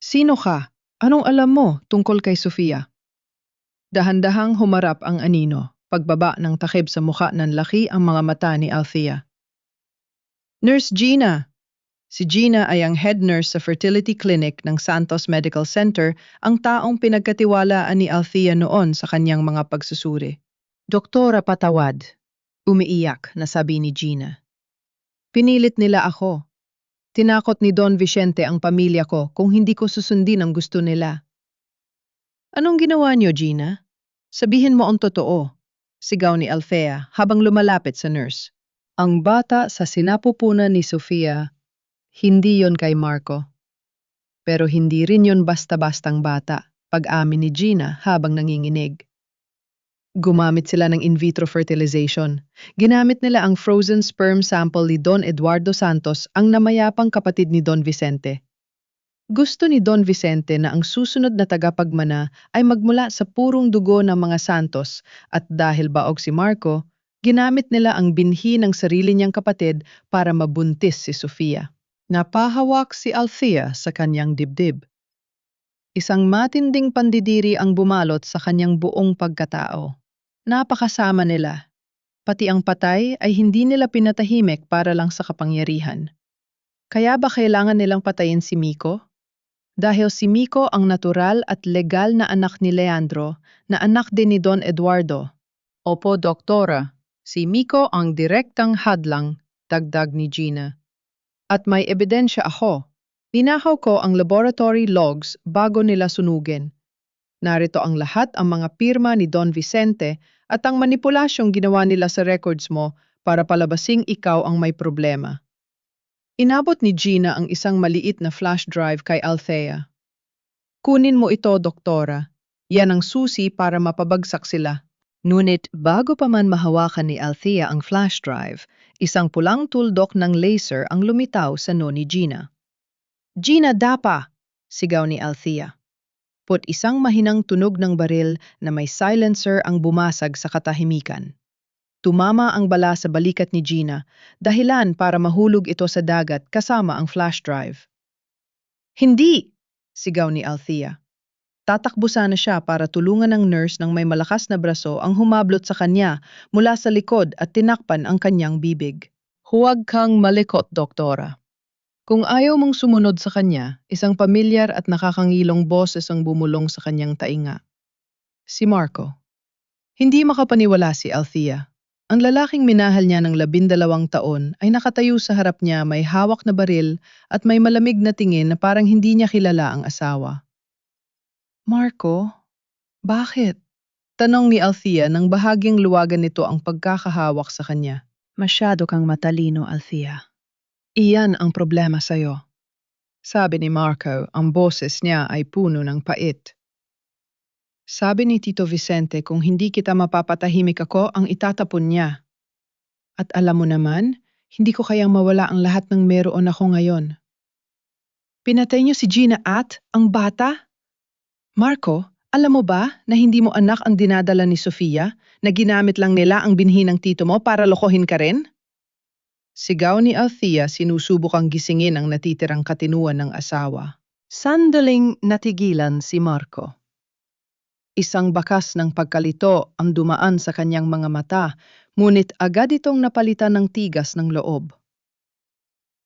Sino ka? Anong alam mo tungkol kay Sofia? Dahan-dahang humarap ang anino, pagbaba ng takip sa muka ng laki ang mga mata ni Althea. Nurse Gina! Si Gina ay ang head nurse sa fertility clinic ng Santos Medical Center, ang taong pinagkatiwalaan ni Althea noon sa kanyang mga pagsusuri. Doktora, patawad. Umiiyak na sabi ni Gina. Pinilit nila ako. Tinakot ni Don Vicente ang pamilya ko kung hindi ko susundin ang gusto nila. Anong ginawa niyo, Gina? Sabihin mo ang totoo, sigaw ni Althea habang lumalapit sa nurse. Ang bata sa sinapupunan ni Sofia, hindi yon kay Marco. Pero hindi rin yon basta-bastang bata, pag-amin ni Gina habang nanginginig. Gumamit sila ng in vitro fertilization. Ginamit nila ang frozen sperm sample ni Don Eduardo Santos, ang namayapang kapatid ni Don Vicente. Gusto ni Don Vicente na ang susunod na tagapagmana ay magmula sa purong dugo ng mga Santos at dahil baog si Marco, ginamit nila ang binhi ng sarili niyang kapatid para mabuntis si Sofia. Napahawak si Althea sa kanyang dibdib. Isang matinding pandidiri ang bumalot sa kanyang buong pagkatao. Napakasama nila. Pati ang patay ay hindi nila pinatahimik para lang sa kapangyarihan. Kaya ba kailangan nilang patayin si Miko? Dahil si Miko ang natural at legal na anak ni Leandro, na anak din ni Don Eduardo. Opo, doktora. Si Miko ang direktang hadlang, dagdag ni Gina. At may ebidensya ako. Ninakaw ko ang laboratory logs bago nila sunugin. Narito ang lahat ang mga pirma ni Don Vicente at ang manipulasyong ginawa nila sa records mo para palabasing ikaw ang may problema. Inabot ni Gina ang isang maliit na flash drive kay Althea. Kunin mo ito, doktora. Yan ang susi para mapabagsak sila. Ngunit bago pa man mahawakan ni Althea ang flash drive, isang pulang tuldok ng laser ang lumitaw sa noo ni Gina. Gina, dapa! Sigaw ni Althea. isang mahinang tunog ng baril na may silencer ang bumasag sa katahimikan. Tumama ang bala sa balikat ni Gina, dahilan para mahulog ito sa dagat kasama ang flash drive. Hindi! Sigaw ni Althea. Tatakbo sana siya para tulungan ng nurse ng may malakas na braso ang humablot sa kanya mula sa likod at tinakpan ang kanyang bibig. Huwag kang malikot, doktora. Kung ayaw mong sumunod sa kanya, isang pamilyar at nakakangilong boses ang bumulong sa kanyang tainga. Si Marco. Hindi makapaniwala si Althea. Ang lalaking minahal niya ng 12 taon ay nakatayo sa harap niya, may hawak na baril at may malamig na tingin na parang hindi niya kilala ang asawa. Marco? Bakit? Tanong ni Althea nang bahagyang luwagan nito ang pagkakahawak sa kanya. Masyado kang matalino, Althea. Iyan ang problema sa'yo. Sabi ni Marco, ang boses niya ay puno ng pait. Sabi ni Tito Vicente kung hindi kita mapapatahimik ako ang itatapon niya. At alam mo naman, hindi ko kayang mawala ang lahat ng meron ako ngayon. Pinatay niyo si Gina at ang bata? Marco, alam mo ba na hindi mo anak ang dinadala ni Sofia, na ginamit lang nila ang binhi ng tito mo para lokohin ka rin? Sigaw ni Althea, sinusubukang gisingin ang natitirang katinuan ng asawa. Sandaling natigilan si Marco. Isang bakas ng pagkalito ang dumaan sa kanyang mga mata, ngunit agad itong napalitan ng tigas ng loob.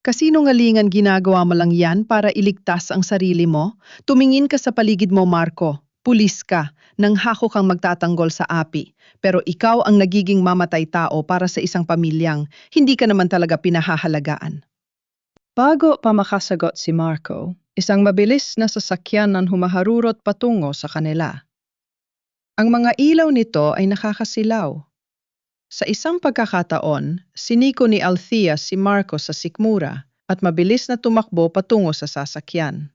Kasinungalingan ginagawa mo lang yan para iligtas ang sarili mo? Tumingin ka sa paligid mo, Marco. Pulis ka, nang hako kang magtatanggol sa api. Pero ikaw ang nagiging mamatay tao para sa isang pamilyang hindi ka naman talaga pinahahalagaan. Bago pa makasagot si Marco, isang mabilis na sasakyan ang humaharurot patungo sa kanila. Ang mga ilaw nito ay nakakasilaw. Sa isang pagkakataon, siniko ni Althea si Marco sa sikmura at mabilis na tumakbo patungo sa sasakyan.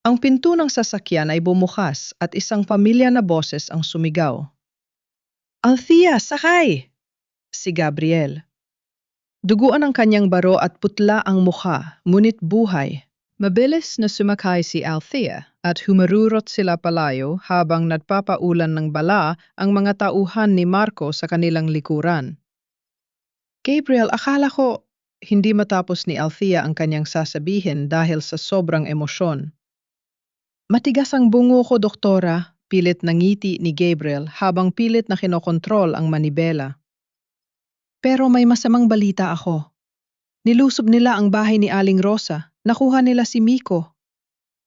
Ang pinto ng sasakyan ay bumukas at isang pamilya na boses ang sumigaw. Althea, sakay! Si Gabriel. Duguan ang kanyang baro at putla ang mukha, ngunit buhay. Mabilis na sumakay si Althea at humarurot sila palayo habang nagpapaulan ng bala ang mga tauhan ni Marco sa kanilang likuran. Gabriel, akala ko hindi matapos ni Althea ang kanyang sasabihin dahil sa sobrang emosyon. Matigas ang bungo ko, doktora, pilit na ngiti ni Gabriel habang pilit na kinokontrol ang manibela. Pero may masamang balita ako. Nilusob nila ang bahay ni Aling Rosa. Nakuha nila si Miko.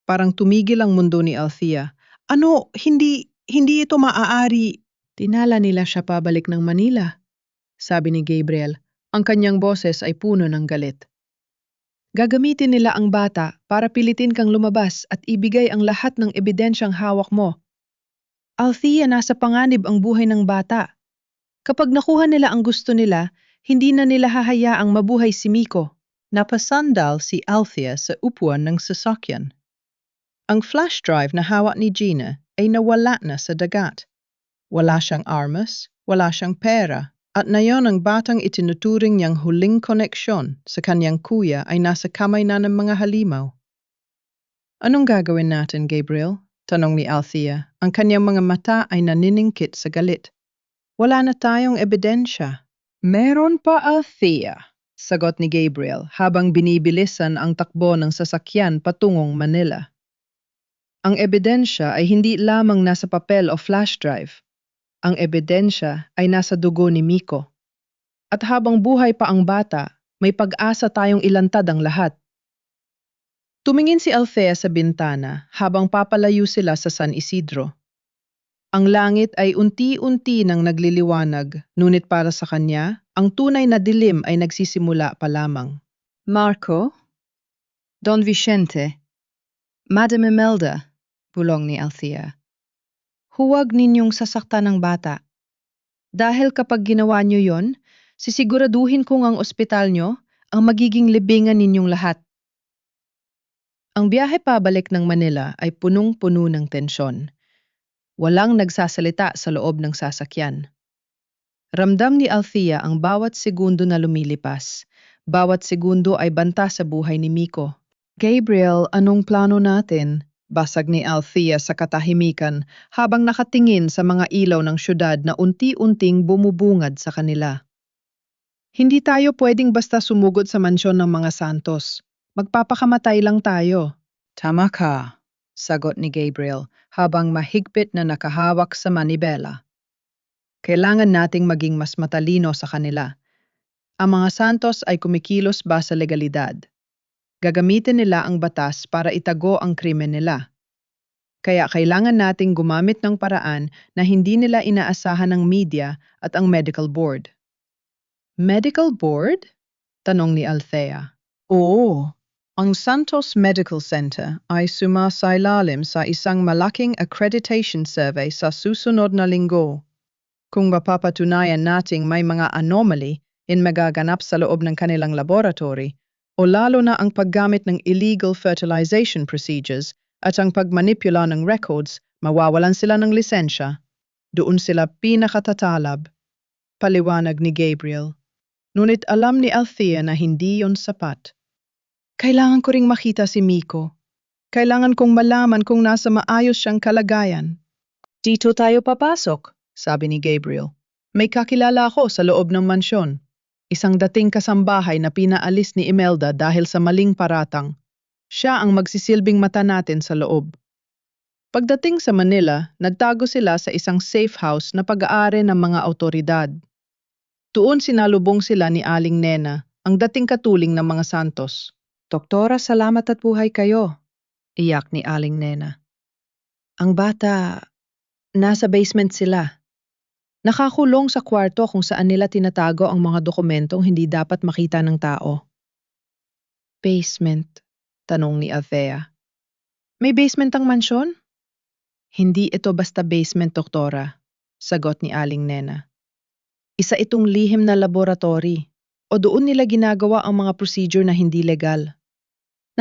Parang tumigil ang mundo ni Althea. Ano, hindi ito maaari. Tinala nila siya pabalik ng Manila, sabi ni Gabriel. Ang kanyang boses ay puno ng galit. Gagamitin nila ang bata para pilitin kang lumabas at ibigay ang lahat ng ebidensyang hawak mo. Althea, nasa panganib ang buhay ng bata. Kapag nakuha nila ang gusto nila, hindi na nila hahayaang mabuhay si Miko. Napasandal si Althea sa upuan ng sasakyan. Ang flash drive na hawak ni Gina ay nawala na sa dagat. Wala siyang armas, wala siyang pera, at ngayon ang batang itinuturing niyang huling koneksyon sa kanyang kuya ay nasa kamay na ng mga halimaw. Anong gagawin natin, Gabriel? Tanong ni Althea. Ang kanyang mga mata ay naniningkit sa galit. Wala na tayong ebidensya. Meron pa, Althea, sagot ni Gabriel habang binibilisan ang takbo ng sasakyan patungong Manila. Ang ebidensya ay hindi lamang nasa papel o flash drive. Ang ebidensya ay nasa dugo ni Miko. At habang buhay pa ang bata, may pag-asa tayong ilantad ang lahat. Tumingin si Althea sa bintana habang papalayo sila sa San Isidro. Ang langit ay unti-unti nang nagliliwanag, ngunit para sa kanya, ang tunay na dilim ay nagsisimula pa lamang. Marco? Don Vicente? Madam Imelda? Bulong ni Althea. Huwag ninyong sasaktan ng bata. Dahil kapag ginawa niyo yon, sisiguraduhin kong ang ospital nyo ang magiging libingan ninyong lahat. Ang biyahe pabalik ng Manila ay punong-puno ng tensyon. Walang nagsasalita sa loob ng sasakyan. Ramdam ni Althea ang bawat segundo na lumilipas. Bawat segundo ay banta sa buhay ni Miko. Gabriel, anong plano natin? Basag ni Althea sa katahimikan habang nakatingin sa mga ilaw ng syudad na unti-unting bumubungad sa kanila. Hindi tayo pwedeng basta sumugod sa mansyon ng mga Santos. Magpapakamatay lang tayo. Tama ka, sagot ni Gabriel habang mahigpit na nakahawak sa manibela. Kailangan nating maging mas matalino sa kanila. Ang mga Santos ay kumikilos ba sa legalidad. Gagamitin nila ang batas para itago ang krimen nila. Kaya kailangan nating gumamit ng paraan na hindi nila inaasahan ng media at ang medical board. Medical board? Tanong ni Althea. Oo. Ang Santos Medical Center ay sumasailalim sa isang malaking accreditation survey sa susunod na linggo. Kung mapapatunayan nating may mga anomaly in magaganap sa loob ng kanilang laboratory, o lalo na ang paggamit ng illegal fertilization procedures at ang pagmanipula ng records, mawawalan sila ng lisensya. Doon sila pinakatatalab. Paliwanag ni Gabriel. Ngunit alam ni Althea na hindi yon sapat. Kailangan ko ring makita si Miko. Kailangan kong malaman kung nasa maayos siyang kalagayan. Dito tayo papasok, sabi ni Gabriel. May kakilala ako sa loob ng mansyon. Isang dating kasambahay na pinaalis ni Imelda dahil sa maling paratang. Siya ang magsisilbing mata natin sa loob. Pagdating sa Manila, nagtago sila sa isang safe house na pag-aari ng mga awtoridad. Doon sinalubong sila ni Aling Nena, ang dating katuling ng mga Santos. Doktora, salamat at buhay kayo, iyak ni Aling Nena. Ang bata, nasa basement sila. Nakakulong sa kwarto kung saan nila tinatago ang mga dokumentong hindi dapat makita ng tao. Basement? Tanong ni Althea. May basement ang mansyon? Hindi ito basta basement, doktora, sagot ni Aling Nena. Isa itong lihim na laboratory o doon nila ginagawa ang mga procedure na hindi legal.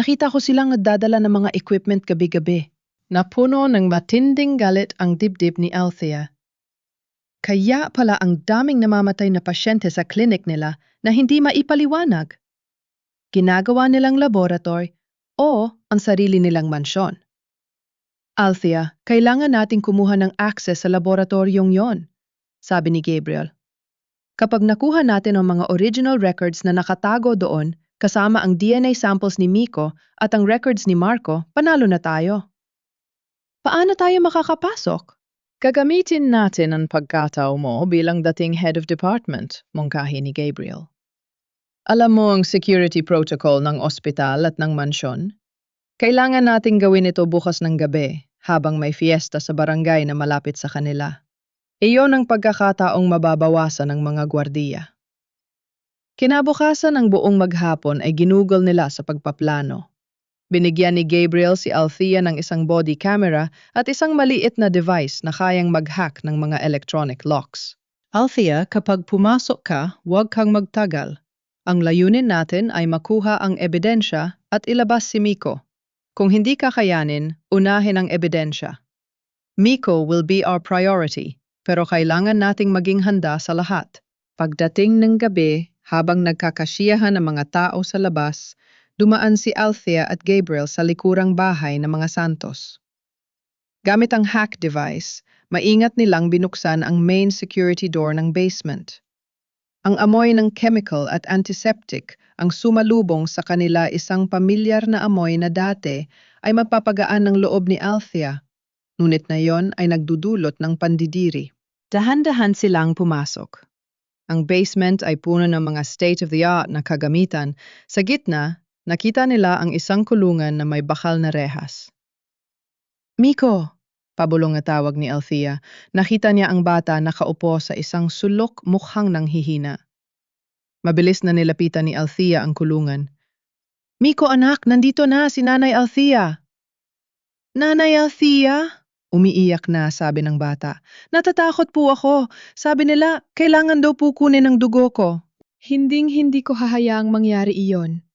Nakita ko silang nagdadala ng mga equipment gabi-gabi. Napuno ng matinding galit ang dibdib ni Althea. Kaya pala ang daming namamatay na pasyente sa klinik nila na hindi maipaliwanag. Ginagawa nilang laboratory o ang sarili nilang mansyon. Althea, kailangan nating kumuha ng access sa laboratoryong yon, sabi ni Gabriel. Kapag nakuha natin ang mga original records na nakatago doon, kasama ang DNA samples ni Miko at ang records ni Marco, panalo na tayo. Paano tayo makakapasok? Gagamitin natin ang pagkatao mo bilang dating head of department, mungkahi ni Gabriel. Alam mo ang security protocol ng ospital at ng mansyon? Kailangan nating gawin ito bukas ng gabi habang may fiesta sa barangay na malapit sa kanila. Iyon ang pagkakataong mababawasan ng mga gwardiya. Kinabukasan ang buong maghapon ay ginugol nila sa pagpaplano. Binigyan ni Gabriel si Althea ng isang body camera at isang maliit na device na kayang mag-hack ng mga electronic locks. Althea, kapag pumasok ka, huwag kang magtagal. Ang layunin natin ay makuha ang ebidensya at ilabas si Miko. Kung hindi kakayanin, unahin ang ebidensya. Miko will be our priority, pero kailangan nating maging handa sa lahat. Pagdating ng gabi, habang nagkakasiyahan ang mga tao sa labas, dumaan si Althea at Gabriel sa likurang bahay ng mga Santos. Gamit ang hack device, maingat nilang binuksan ang main security door ng basement. Ang amoy ng chemical at antiseptic ang sumalubong sa kanila isang pamilyar na amoy na dati ay mapapagaan ng loob ni Althea, ngunit na yon ay nagdudulot ng pandidiri. Dahan-dahan silang pumasok. Ang basement ay puno ng mga state-of-the-art na kagamitan. Sa gitna, nakita nila ang isang kulungan na may bakal na rehas. Miko! Pabulong na tawag ni Althea. Nakita niya ang bata nakaupo sa isang sulok mukhang nanghihina. Mabilis na nilapitan ni Althea ang kulungan. Miko anak, nandito na si Nanay Althea. Nanay Althea? Umiiyak na, sabi ng bata. Natatakot po ako. Sabi nila, kailangan daw po kunin ang dugo ko. Hinding-hindi ko hahayaang mangyari iyon.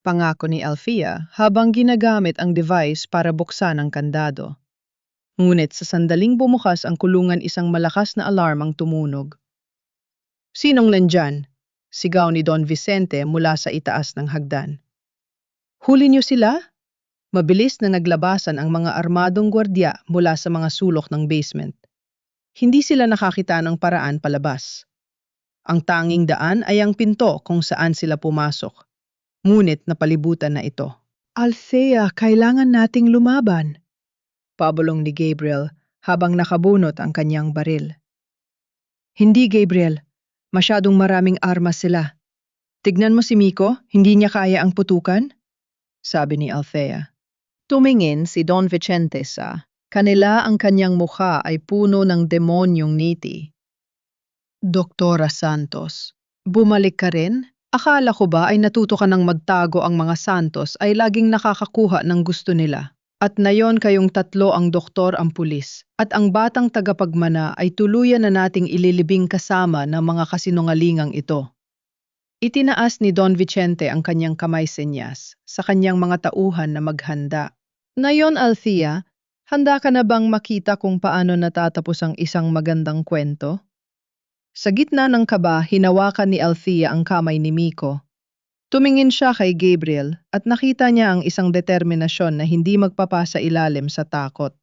Pangako ni Althea habang ginagamit ang device para buksan ang kandado. Ngunit sa sandaling bumukas ang kulungan, isang malakas na alarm ang tumunog. Sinong nandyan? Sigaw ni Don Vicente mula sa itaas ng hagdan. Huli niyo sila? Mabilis na naglabasan ang mga armadong gwardya mula sa mga sulok ng basement. Hindi sila nakakita ng paraan palabas. Ang tanging daan ay ang pinto kung saan sila pumasok. Ngunit napalibutan na ito. Althea, kailangan nating lumaban. Pabulong ni Gabriel habang nakabunot ang kanyang baril. Hindi, Gabriel. Masyadong maraming armas sila. Tignan mo si Miko, hindi niya kaya ang putukan? Sabi ni Althea. Tumingin si Don Vicente sa kanila, ang kanyang mukha ay puno ng demonyong ngiti. Doktora Santos, bumalik ka rin? Akala ko ba ay natuto ka ng magtago ang mga Santos ay laging nakakakuha ng gusto nila. At nayon kayong tatlo ang doktor, ang pulis, at ang batang tagapagmana ay tuluyan na nating ililibing kasama ng mga kasinungalingang ito. Itinaas ni Don Vicente ang kanyang kamay senyas sa kanyang mga tauhan na maghanda. Ngayon, Althea, handa ka na bang makita kung paano natatapos ang isang magandang kwento? Sa gitna ng kaba, hinawakan ni Althea ang kamay ni Miko. Tumingin siya kay Gabriel at nakita niya ang isang determinasyon na hindi magpapasa ilalim sa takot.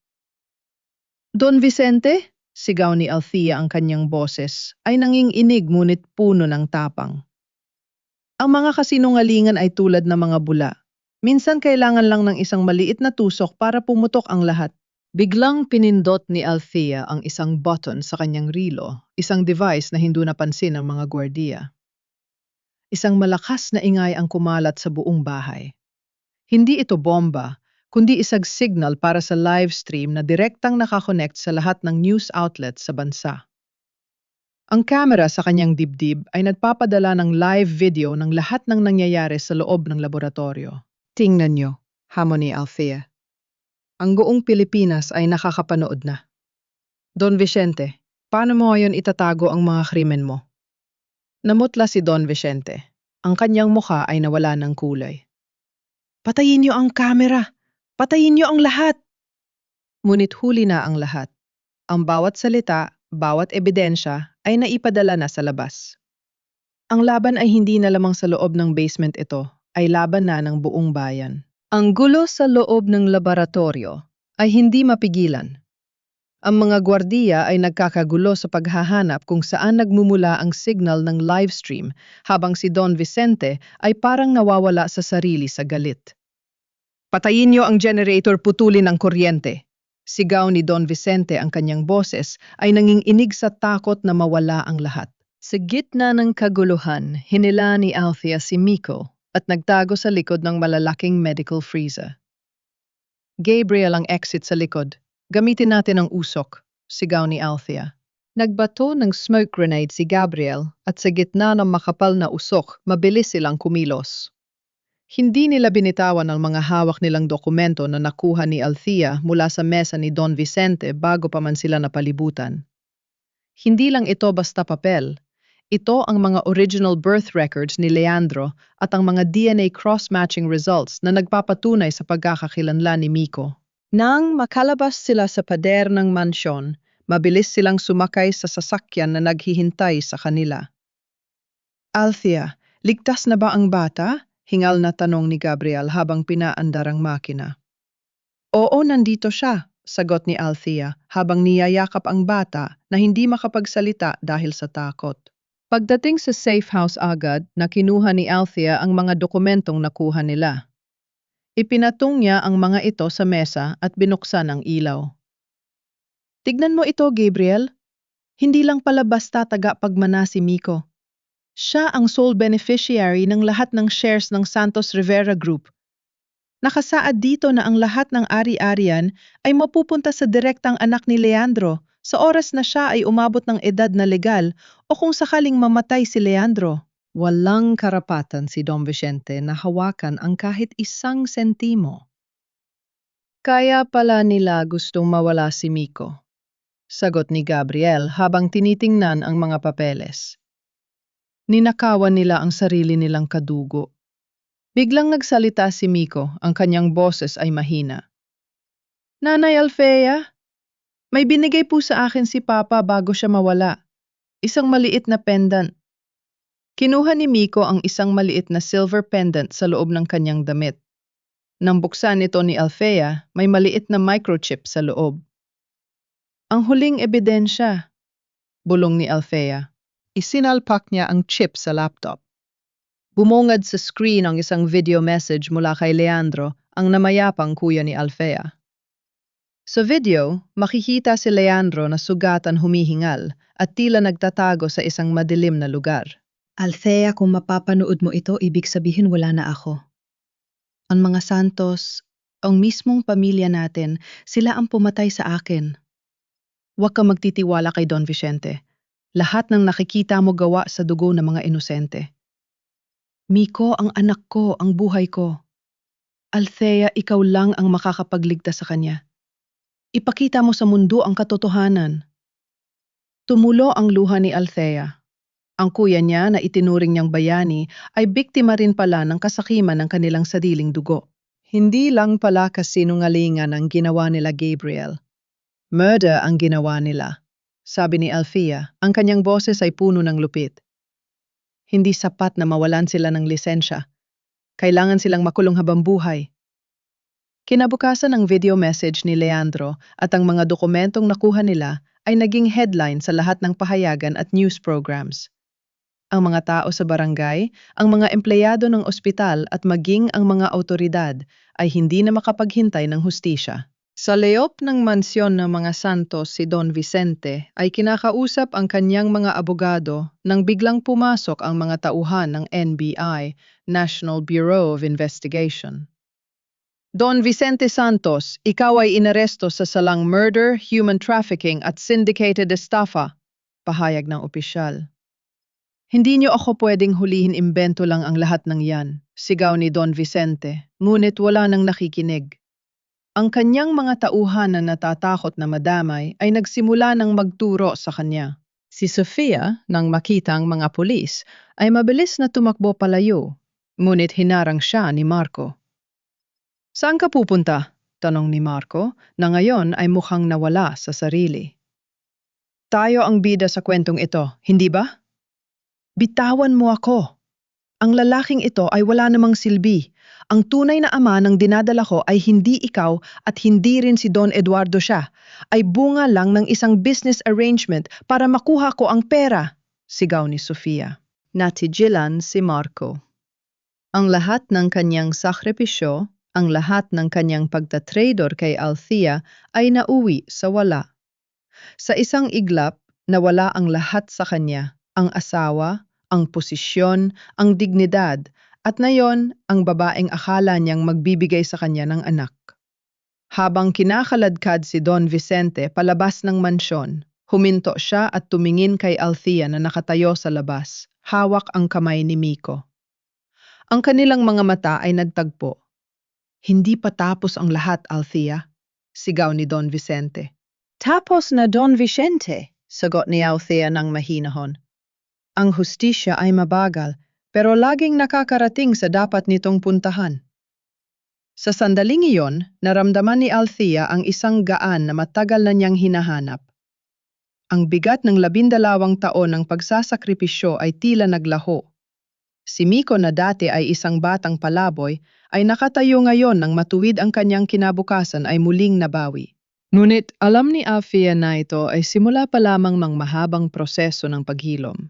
Don Vicente, sigaw ni Althea, ang kanyang boses ay nanginginig ngunit puno ng tapang. Ang mga kasinungalingan ay tulad ng mga bula. Minsan kailangan lang ng isang maliit na tusok para pumutok ang lahat. Biglang pinindot ni Althea ang isang button sa kanyang rilo, isang device na hindi napansin ng mga gwardiya. Isang malakas na ingay ang kumalat sa buong bahay. Hindi ito bomba, kundi isang signal para sa live stream na direktang nakakonect sa lahat ng news outlets sa bansa. Ang kamera sa kanyang dibdib ay nagpapadala ng live video ng lahat ng nangyayari sa loob ng laboratorio. Tingnan niyo, hamon ni Althea. Ang buong Pilipinas ay nakakapanood na. Don Vicente, paano mo ngayon itatago ang mga krimen mo? Namutla si Don Vicente. Ang kanyang mukha ay nawala ng kulay. Patayin niyo ang kamera! Patayin niyo ang lahat! Ngunit huli na ang lahat. Ang bawat salita, bawat ebidensya ay naipadala na sa labas. Ang laban ay hindi na lamang sa loob ng basement ito, ay laban na ng buong bayan. Ang gulo sa loob ng laboratorio ay hindi mapigilan. Ang mga gwardiya ay nagkakagulo sa paghahanap kung saan nagmumula ang signal ng live stream habang si Don Vicente ay parang nawawala sa sarili sa galit. Patayin niyo ang generator, putulin ang kuryente. Sigaw ni Don Vicente, ang kanyang boses ay nanginginig sa takot na mawala ang lahat. Sa gitna ng kaguluhan, hinila ni Althea si Miko at nagtago sa likod ng malalaking medical freezer. Gabriel, ang exit sa likod. Gamitin natin ang usok, sigaw ni Althea. Nagbato ng smoke grenade si Gabriel at sa gitna ng makapal na usok, mabilis silang kumilos. Hindi nila binitawan ang mga hawak nilang dokumento na nakuha ni Althea mula sa mesa ni Don Vicente bago pa man sila napalibutan. Hindi lang ito basta papel. Ito ang mga original birth records ni Leandro at ang mga DNA cross-matching results na nagpapatunay sa pagkakakilanlan ni Miko. Nang makalabas sila sa pader ng mansyon, mabilis silang sumakay sa sasakyan na naghihintay sa kanila. Althea, ligtas na ba ang bata? Hingal na tanong ni Gabriel habang pinaandar ang makina. Oo, nandito siya, sagot ni Althea habang niyayakap ang bata na hindi makapagsalita dahil sa takot. Pagdating sa safe house agad, na kinuha ni Althea ang mga dokumentong nakuha nila. Ipinatong niya ang mga ito sa mesa at binuksan ang ilaw. Tignan mo ito, Gabriel. Hindi lang pala basta taga-pagmana si Miko. Siya ang sole beneficiary ng lahat ng shares ng Santos Rivera Group. Nakasaad dito na ang lahat ng ari-arian ay mapupunta sa direktang anak ni Leandro sa oras na siya ay umabot ng edad na legal o kung sakaling mamatay si Leandro. Walang karapatan si Don Vicente na hawakan ang kahit isang sentimo. Kaya pala nila gustong mawala si Miko, sagot ni Gabriel habang tinitingnan ang mga papeles. Ninakawan nila ang sarili nilang kadugo. Biglang nagsalita si Miko, ang kanyang boses ay mahina. Nanay Althea, may binigay po sa akin si Papa bago siya mawala. Isang maliit na pendant. Kinuha ni Miko ang isang maliit na silver pendant sa loob ng kanyang damit. Nang buksan ito ni Althea, may maliit na microchip sa loob. Ang huling ebidensya, bulong ni Althea. Isinalpak niya ang chip sa laptop. Bumungad sa screen ang isang video message mula kay Leandro, ang namayapang kuya ni Althea. Sa video, makikita si Leandro na sugatan humihingal at tila nagtatago sa isang madilim na lugar. Althea, kung mapapanood mo ito, ibig sabihin wala na ako. Ang mga Santos, ang mismong pamilya natin, sila ang pumatay sa akin. Huwag ka magtitiwala kay Don Vicente. Lahat ng nakikita mo gawa sa dugo ng mga inosente. Miko, ang anak ko, ang buhay ko. Althea, ikaw lang ang makakapagligtas sa kanya. Ipakita mo sa mundo ang katotohanan. Tumulo ang luha ni Althea. Ang kuya niya na itinuring niyang bayani ay biktima rin pala ng kasakiman ng kanilang sariling dugo. Hindi lang pala kasinungalingan ang ginawa nila Gabriel. Murder ang ginawa nila. Sabi ni Althea, ang kanyang boses ay puno ng lupit. Hindi sapat na mawalan sila ng lisensya. Kailangan silang makulong habang buhay. Kinabukasan ang video message ni Leandro at ang mga dokumentong nakuha nila ay naging headline sa lahat ng pahayagan at news programs. Ang mga tao sa barangay, ang mga empleyado ng ospital at maging ang mga autoridad ay hindi na makapaghintay ng hustisya. Sa loob ng mansyon ng mga Santos, si Don Vicente ay kinakausap ang kanyang mga abogado nang biglang pumasok ang mga tauhan ng NBI, National Bureau of Investigation. Don Vicente Santos, ikaw ay inaresto sa salang murder, human trafficking at syndicated estafa, pahayag ng opisyal. Hindi niyo ako pwedeng hulihin, imbento lang ang lahat ng yan, sigaw ni Don Vicente, ngunit wala nang nakikinig. Ang kanyang mga tauhan na natatakot na madamay ay nagsimula ng magturo sa kanya. Si Sofia, nang makita ang mga pulis, ay mabilis na tumakbo palayo, ngunit hinarang siya ni Marco. Saan ka pupunta? Tanong ni Marco, na ngayon ay mukhang nawala sa sarili. Tayo ang bida sa kwentong ito, hindi ba? Bitawan mo ako. Ang lalaking ito ay wala namang silbi. Ang tunay na ama ng dinadala ko ay hindi ikaw at hindi rin si Don Eduardo siya. Ay bunga lang ng isang business arrangement para makuha ko ang pera, sigaw ni Sofia. Natigilan si Marco. Ang lahat ng kanyang sakripisyo, ang lahat ng kanyang pagtatrader kay Althea ay nauwi sa wala. Sa isang iglap, nawala ang lahat sa kanya, ang asawa, ang posisyon, ang dignidad, at ngayon ang babaeng akala niyang magbibigay sa kanya ng anak. Habang kinakaladkad si Don Vicente palabas ng mansyon, huminto siya at tumingin kay Althea na nakatayo sa labas, hawak ang kamay ni Miko. Ang kanilang mga mata ay nagtagpo. Hindi pa tapos ang lahat, Althea, sigaw ni Don Vicente. Tapos na, Don Vicente, sagot ni Althea ng mahinahon. Ang hustisya ay mabagal, pero laging nakakarating sa dapat nitong puntahan. Sa sandaling iyon, naramdaman ni Althea ang isang gaan na matagal na niyang hinahanap. Ang bigat ng 12 taon ng pagsasakripisyo ay tila naglaho. Si Miko na dati ay isang batang palaboy, ay nakatayo ngayon nang matuwid ang kanyang kinabukasan ay muling nabawi. Ngunit alam ni Althea na ito ay simula pa lamang ng mahabang proseso ng paghilom.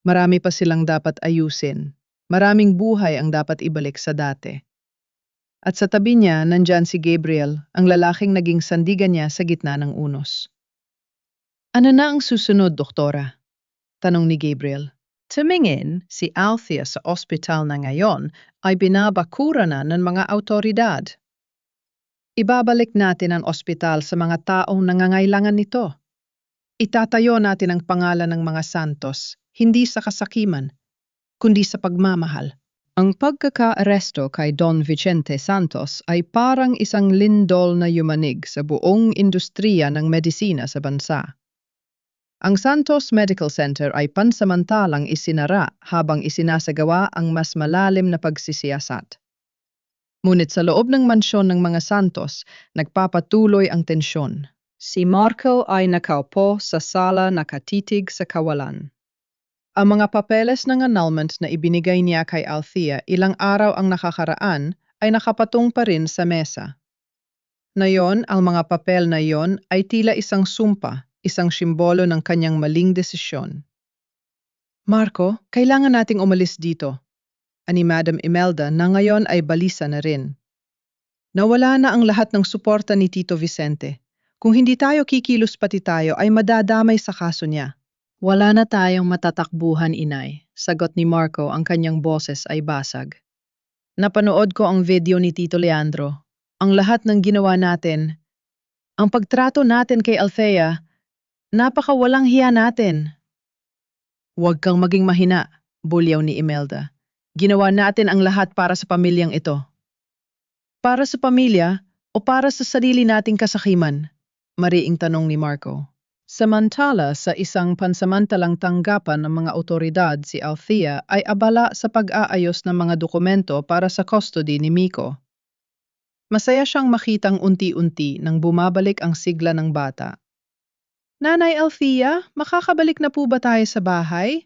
Marami pa silang dapat ayusin. Maraming buhay ang dapat ibalik sa dati. At sa tabi niya, nandyan si Gabriel, ang lalaking naging sandigan niya sa gitna ng unos. Ano na ang susunod, doktora? Tanong ni Gabriel. Tumingin, si Althea sa ospital na ngayon ay binabakura na ng mga autoridad. Ibabalik natin ang ospital sa mga taong nangangailangan nito. Itatayo natin ang pangalan ng mga Santos, hindi sa kasakiman, kundi sa pagmamahal. Ang pagkaka-aresto kay Don Vicente Santos ay parang isang lindol na yumanig sa buong industriya ng medisina sa bansa. Ang Santos Medical Center ay pansamantalang isinara habang isinasagawa ang mas malalim na pagsisiyasat. Ngunit sa loob ng mansyon ng mga Santos, nagpapatuloy ang tensyon. Si Marco ay nakaupo sa sala nakatitig sa kawalan. Ang mga papeles ng annulment na ibinigay niya kay Althea ilang araw ang nakakaraan ay nakapatong pa rin sa mesa. Ngayon, ang mga papel na yon ay tila isang sumpa, isang simbolo ng kanyang maling desisyon. Marco, kailangan nating umalis dito, ani Madam Imelda na ngayon ay balisa na rin. Nawala na ang lahat ng suporta ni Tito Vicente. Kung hindi tayo kikilos pati tayo ay madadamay sa kaso niya. Wala na tayong matatakbuhan, inay. Sagot ni Marco, ang kanyang boses ay basag. Napanood ko ang video ni Tito Leandro. Ang lahat ng ginawa natin, ang pagtrato natin kay Althea, napakawalang hiya natin. Huwag kang maging mahina, bulyaw ni Imelda. Ginawa natin ang lahat para sa pamilyang ito. Para sa pamilya o para sa sarili nating kasakiman? Mariing tanong ni Marco. Samantala sa isang pansamantalang tanggapan ng mga otoridad, si Althea ay abala sa pag-aayos ng mga dokumento para sa custody ni Miko. Masaya siyang makitang unti-unti nang bumabalik ang sigla ng bata. Nanay Althea, makakabalik na po ba tayo sa bahay?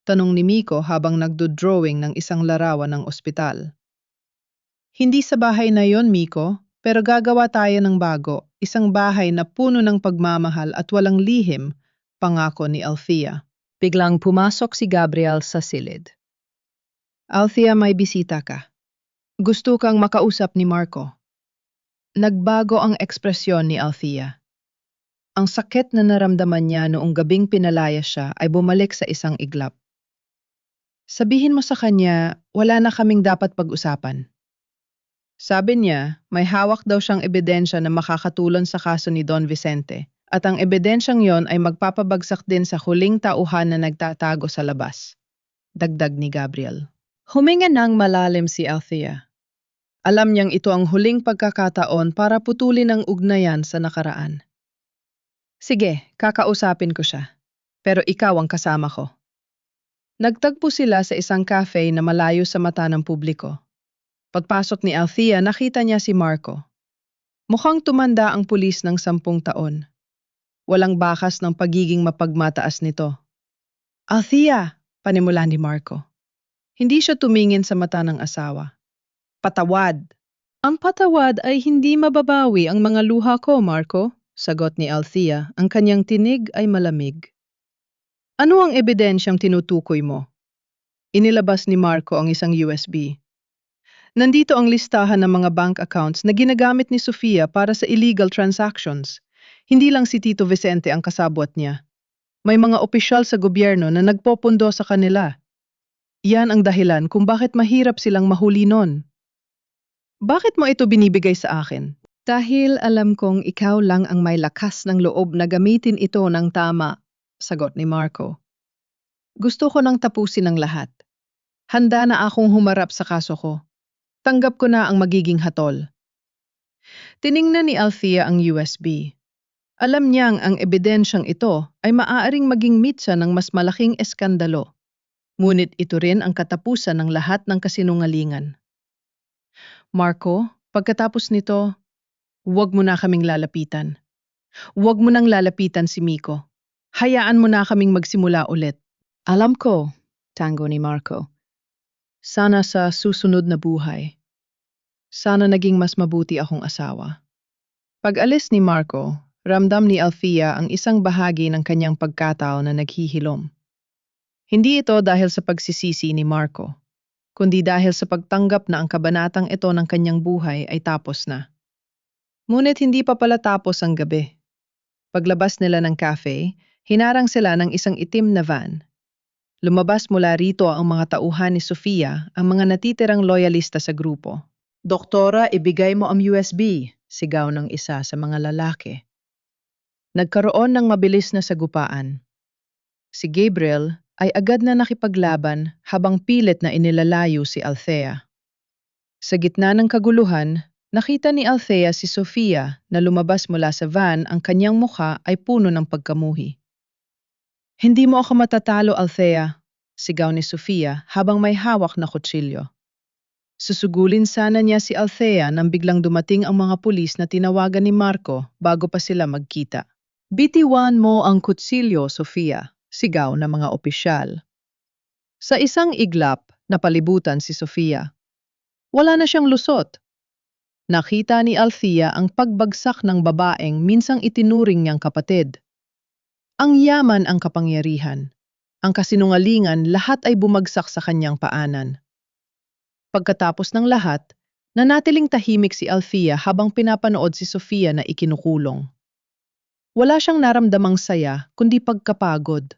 Tanong ni Miko habang nagdo-drawing ng isang larawan ng ospital. Hindi sa bahay na yon, Miko, pero gagawa tayo ng bago, isang bahay na puno ng pagmamahal at walang lihim, pangako ni Althea. Biglang pumasok si Gabriel sa silid. Althea, may bisita ka. Gusto kang makausap ni Marco. Nagbago ang ekspresyon ni Althea. Ang sakit na naramdaman niya noong gabing pinalaya siya ay bumalik sa isang iglap. Sabihin mo sa kanya, wala na kaming dapat pag-usapan. Sabi niya, may hawak daw siyang ebidensya na makakatulong sa kaso ni Don Vicente, at ang ebidensyang yon ay magpapabagsak din sa huling tauhan na nagtatago sa labas. Dagdag ni Gabriel. Huminga ng malalim si Althea. Alam niyang ito ang huling pagkakataon para putulin ang ugnayan sa nakaraan. Sige, kakausapin ko siya. Pero ikaw ang kasama ko. Nagtagpo sila sa isang cafe na malayo sa mata ng publiko. Pagpasok ni Althea, nakita niya si Marco. Mukhang tumanda ang pulis ng 10 taon. Walang bakas ng pagiging mapagmataas nito. Althea, panimula ni Marco. Hindi siya tumingin sa mata ng asawa. Patawad. Ang patawad ay hindi mababawi ang mga luha ko, Marco, sagot ni Althea. Ang kanyang tinig ay malamig. Ano ang ebidensyang tinutukoy mo? Inilabas ni Marco ang isang USB. Nandito ang listahan ng mga bank accounts na ginagamit ni Sofia para sa illegal transactions. Hindi lang si Tito Vicente ang kasabwat niya. May mga opisyal sa gobyerno na nagpopondo sa kanila. Yan ang dahilan kung bakit mahirap silang mahuli nun. Bakit mo ito binibigay sa akin? Dahil alam kong ikaw lang ang may lakas ng loob na gamitin ito ng tama, sagot ni Marco. Gusto ko nang tapusin ang lahat. Handa na akong humarap sa kaso ko. Tanggap ko na ang magiging hatol. Tiningnan ni Althea ang USB. Alam niyang ang ebidensyang ito ay maaaring maging mitsa ng mas malaking eskandalo. Ngunit ito rin ang katapusan ng lahat ng kasinungalingan. Marco, pagkatapos nito, huwag mo na kaming lalapitan. Huwag mo nang lalapitan si Miko. Hayaan mo na kaming magsimula ulit. Alam ko, tango ni Marco. Sana sa susunod na buhay. Sana naging mas mabuti akong asawa. Pag-alis ni Marco, ramdam ni Althea ang isang bahagi ng kanyang pagkatao na naghihilom. Hindi ito dahil sa pagsisisi ni Marco, kundi dahil sa pagtanggap na ang kabanatang ito ng kanyang buhay ay tapos na. Ngunit hindi pa pala tapos ang gabi. Paglabas nila ng cafe, hinarang sila ng isang itim na van. Lumabas mula rito ang mga tauhan ni Sofia, ang mga natitirang loyalista sa grupo. Doktora, ibigay mo ang USB, sigaw ng isa sa mga lalaki. Nagkaroon ng mabilis na sagupaan. Si Gabriel ay agad na nakipaglaban habang pilit na inilalayo si Althea. Sa gitna ng kaguluhan, nakita ni Althea si Sofia na lumabas mula sa van, ang kanyang mukha ay puno ng pagkamuhi. Hindi mo ako matatalo, Althea, sigaw ni Sofia habang may hawak na kutsilyo. Susugulin sana niya si Althea nang biglang dumating ang mga pulis na tinawagan ni Marco bago pa sila magkita. Bitiwan mo ang kutsilyo, Sofia, sigaw ng mga opisyal. Sa isang iglap, napalibutan si Sofia. Wala na siyang lusot. Nakita ni Althea ang pagbagsak ng babaeng minsang itinuring niyang kapatid. Ang yaman ang kapangyarihan. Ang kasinungalingan, lahat ay bumagsak sa kanyang paanan. Pagkatapos ng lahat, nanatiling tahimik si Althea habang pinapanood si Sofia na ikinukulong. Wala siyang naramdamang saya kundi pagkapagod.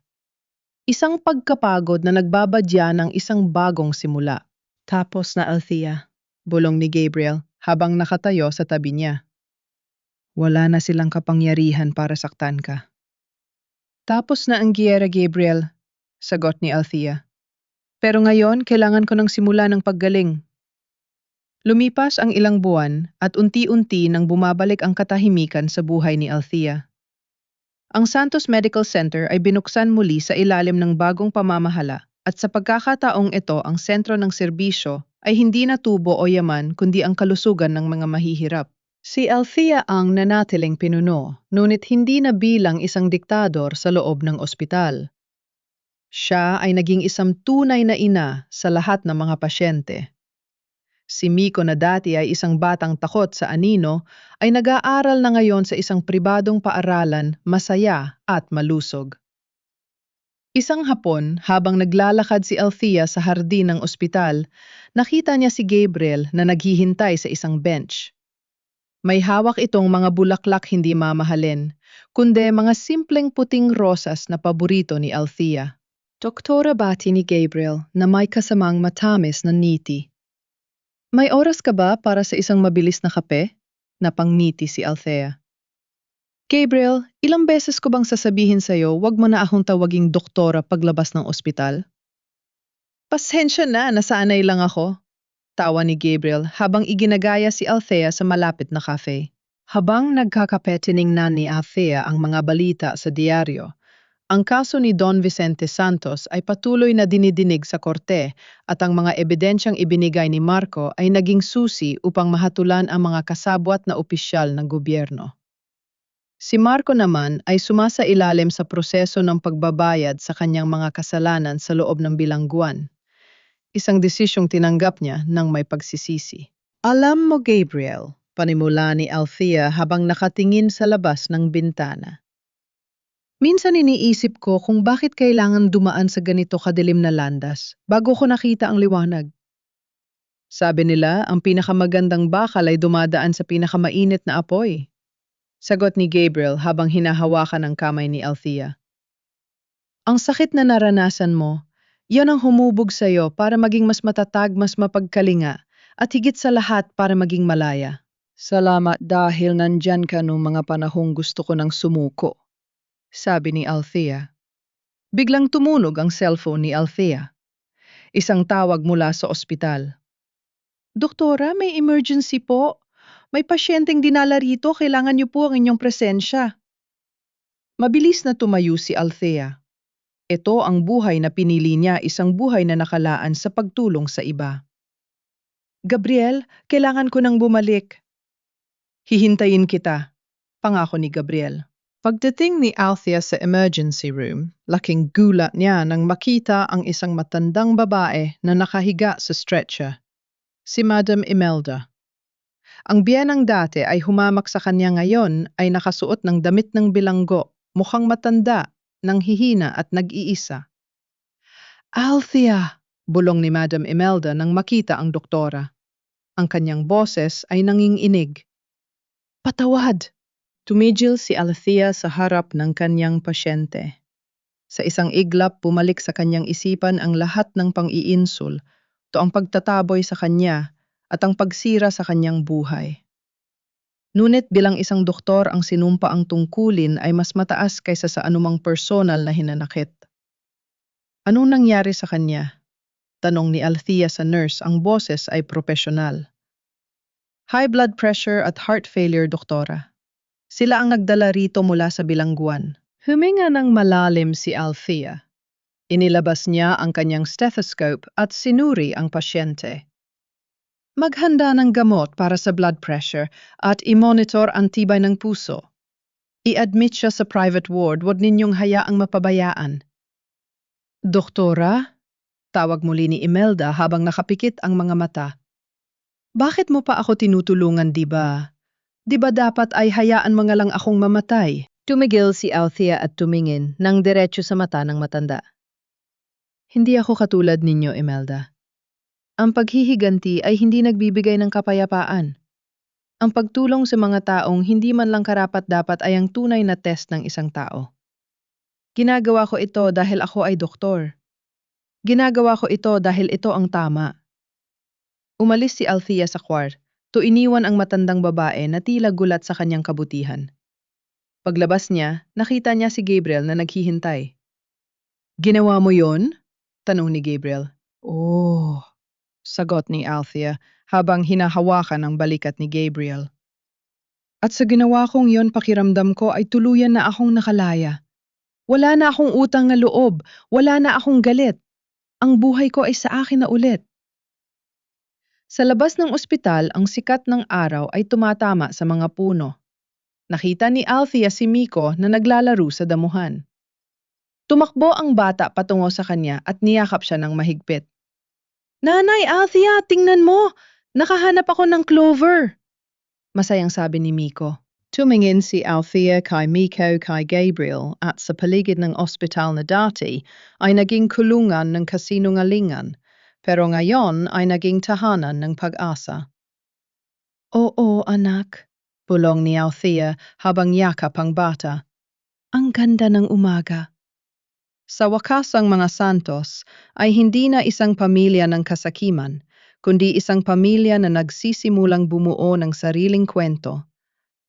Isang pagkapagod na nagbabadya ng isang bagong simula. Tapos na Althea, bulong ni Gabriel habang nakatayo sa tabi niya. Wala na silang kapangyarihan para saktan ka. Tapos na ang giyera, Gabriel, sagot ni Althea. Pero ngayon, kailangan ko ng simula ng paggaling. Lumipas ang ilang buwan at unti-unti nang bumabalik ang katahimikan sa buhay ni Althea. Ang Santos Medical Center ay binuksan muli sa ilalim ng bagong pamamahala at sa pagkakataong ito ang sentro ng serbisyo ay hindi na tubo o yaman kundi ang kalusugan ng mga mahihirap. Si Althea ang nanatiling pinuno, ngunit hindi na bilang isang diktador sa loob ng ospital. Siya ay naging isang tunay na ina sa lahat ng mga pasyente. Si Miko na dati ay isang batang takot sa anino ay nag-aaral na ngayon sa isang pribadong paaralan, masaya at malusog. Isang hapon, habang naglalakad si Althea sa hardin ng ospital, nakita niya si Gabriel na naghihintay sa isang bench. May hawak itong mga bulaklak hindi mamahalin, kundi mga simpleng puting rosas na paborito ni Althea. Doktora bati ni Gabriel na may kasamang matamis na ngiti. May oras ka ba para sa isang mabilis na kape? Napangngiti si Althea. Gabriel, ilang beses ko bang sasabihin sa'yo, wag mo na akong tawaging doktora paglabas ng ospital? Pasensya na, nasanay lang ako. Tawa ni Gabriel habang iginagaya si Althea sa malapit na cafe. Habang nagkakape tiningnan ni Althea ang mga balita sa diaryo, ang kaso ni Don Vicente Santos ay patuloy na dinidinig sa korte at ang mga ebidensyang ibinigay ni Marco ay naging susi upang mahatulan ang mga kasabwat na opisyal ng gobyerno. Si Marco naman ay sumasailalim sa proseso ng pagbabayad sa kanyang mga kasalanan sa loob ng bilangguan. Isang desisyong tinanggap niya nang may pagsisisi. Alam mo, Gabriel, panimula ni Althea habang nakatingin sa labas ng bintana. Minsan iniisip ko kung bakit kailangan dumaan sa ganito kadilim na landas bago ko nakita ang liwanag. Sabi nila, ang pinakamagandang bakal ay dumadaan sa pinakamainit na apoy. Sagot ni Gabriel habang hinahawakan ang kamay ni Althea. Ang sakit na naranasan mo, yan ang humubog sa'yo para maging mas matatag, mas mapagkalinga, at higit sa lahat para maging malaya. Salamat dahil nandyan ka nung mga panahong gusto ko nang sumuko, sabi ni Althea. Biglang tumunog ang cellphone ni Althea. Isang tawag mula sa ospital. Doktora, may emergency po. May pasyenteng dinala rito, kailangan niyo po ang inyong presensya. Mabilis na tumayo si Althea. Ito ang buhay na pinili niya, isang buhay na nakalaan sa pagtulong sa iba. Gabriel, kailangan ko nang bumalik. Hihintayin kita, pangako ni Gabriel. Pagdating ni Althea sa emergency room, laking gulat niya nang makita ang isang matandang babae na nakahiga sa stretcher. Si Madam Imelda. Ang biyenang dati ay humamak sa kanya ngayon ay nakasuot ng damit ng bilanggo, mukhang matanda, nang hihina at nag-iisa. Althea, bulong ni Madam Imelda nang makita ang doktora. Ang kanyang boses ay nanginginig. Patawad! Tumigil si Althea sa harap ng kanyang pasyente. Sa isang iglap bumalik sa kanyang isipan ang lahat ng pang-iinsul, to ang pagtataboy sa kanya at ang pagsira sa kanyang buhay. Ngunit bilang isang doktor ang sinumpa ang tungkulin ay mas mataas kaysa sa anumang personal na hinanakit. Anong nangyari sa kanya? Tanong ni Althea sa nurse, ang boses ay profesional. High blood pressure at heart failure, doktora. Sila ang nagdala rito mula sa bilangguan. Huminga ng malalim si Althea. Inilabas niya ang kanyang stethoscope at sinuri ang pasyente. Maghanda ng gamot para sa blood pressure at i-monitor ang tibay ng puso. I-admit siya sa private ward, wag ninyong hayaang mapabayaan. Doktora? Tawag muli ni Imelda habang nakapikit ang mga mata. Bakit mo pa ako tinutulungan, di ba? Di ba dapat ay hayaan mo nga lang akong mamatay? Tumigil si Althea at tumingin ng diretso sa mata ng matanda. Hindi ako katulad ninyo, Imelda. Ang paghihiganti ay hindi nagbibigay ng kapayapaan. Ang pagtulong sa mga taong hindi man lang karapat-dapat ay ang tunay na test ng isang tao. Ginagawa ko ito dahil ako ay doktor. Ginagawa ko ito dahil ito ang tama. Umalis si Althea sa kwarto, iniwan ang matandang babae na tila gulat sa kanyang kabutihan. Paglabas niya, nakita niya si Gabriel na naghihintay. Ginawa mo yon? Tanong ni Gabriel. Oh, sagot ni Althea habang hinahawakan ang balikat ni Gabriel. At sa ginawa kong yon, pakiramdam ko ay tuluyan na akong nakalaya. Wala na akong utang na loob, wala na akong galit. Ang buhay ko ay sa akin na ulit. Sa labas ng ospital, ang sikat ng araw ay tumatama sa mga puno. Nakita ni Althea si Miko na naglalaro sa damuhan. Tumakbo ang bata patungo sa kanya at niyakap siya ng mahigpit. Nanay Althea, tingnan mo! Nakahanap ako ng clover! Masayang sabi ni Miko. Tumingin si Althea kay Miko kay Gabriel at sa paligid ng ospital na dati ay naging kulungan ng kasinungalingan, pero ngayon ay naging tahanan ng pag-asa. Oo, anak, bulong ni Althea habang yakap ang bata. Ang ganda ng umaga. Sa wakas ang mga Santos ay hindi na isang pamilya ng kasakiman, kundi isang pamilya na nagsisimulang bumuo ng sariling kwento.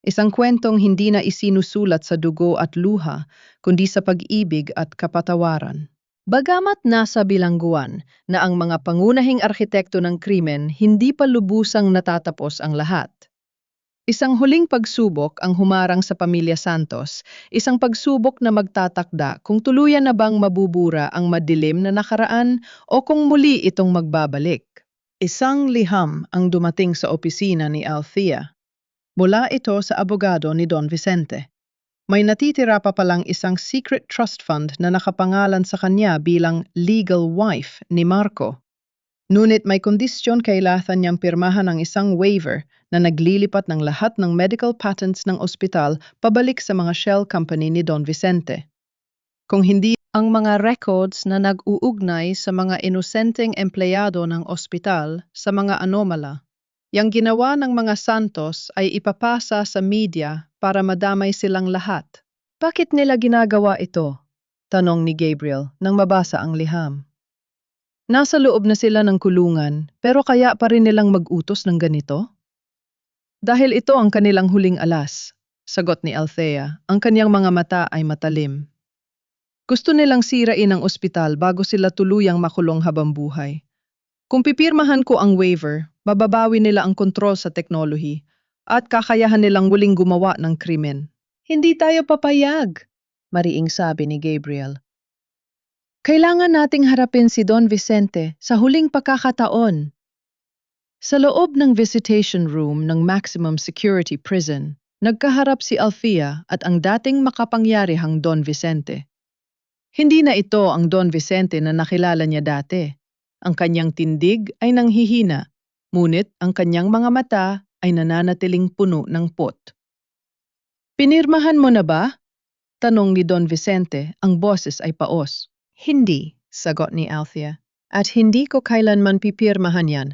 Isang kwentong hindi na isinusulat sa dugo at luha, kundi sa pag-ibig at kapatawaran. Bagamat nasa bilangguan na ang mga pangunahing arkitekto ng krimen, hindi pa lubusang natatapos ang lahat. Isang huling pagsubok ang humarang sa pamilya Santos, isang pagsubok na magtatakda kung tuluyan na bang mabubura ang madilim na nakaraan o kung muli itong magbabalik. Isang liham ang dumating sa opisina ni Althea. Mula ito sa abogado ni Don Vicente. May natitira pa palang isang secret trust fund na nakapangalan sa kanya bilang legal wife ni Marco. Ngunit may kondisyon kailangan niyang pirmahan ng isang waiver na naglilipat ng lahat ng medical patents ng ospital pabalik sa mga shell company ni Don Vicente. Kung hindi ang mga records na nag-uugnay sa mga inosenteng empleyado ng ospital sa mga anomala. Yang ginawa ng mga Santos ay ipapasa sa media para madamay silang lahat. Bakit nila ginagawa ito? Tanong ni Gabriel nang mabasa ang liham. Nasa loob na sila ng kulungan, pero kaya pa rin nilang mag-utos ng ganito? Dahil ito ang kanilang huling alas, sagot ni Althea, ang kanyang mga mata ay matalim. Gusto nilang sirain ang ospital bago sila tuluyang makulong habang buhay. Kung pipirmahan ko ang waiver, mababawi nila ang kontrol sa technology at kakayahan nilang muling gumawa ng krimen. Hindi tayo papayag, mariing sabi ni Gabriel. Kailangan nating harapin si Don Vicente sa huling pagkakataon. Sa loob ng visitation room ng maximum security prison, nagkaharap si Althea at ang dating makapangyarihang Don Vicente. Hindi na ito ang Don Vicente na nakilala niya dati. Ang kanyang tindig ay nanghihina, ngunit ang kanyang mga mata ay nananatiling puno ng pot. Pinirmahan mo na ba? Tanong ni Don Vicente, ang boses ay paos. Hindi, sagot ni Althea, at hindi ko kailanman pipirmahan yan.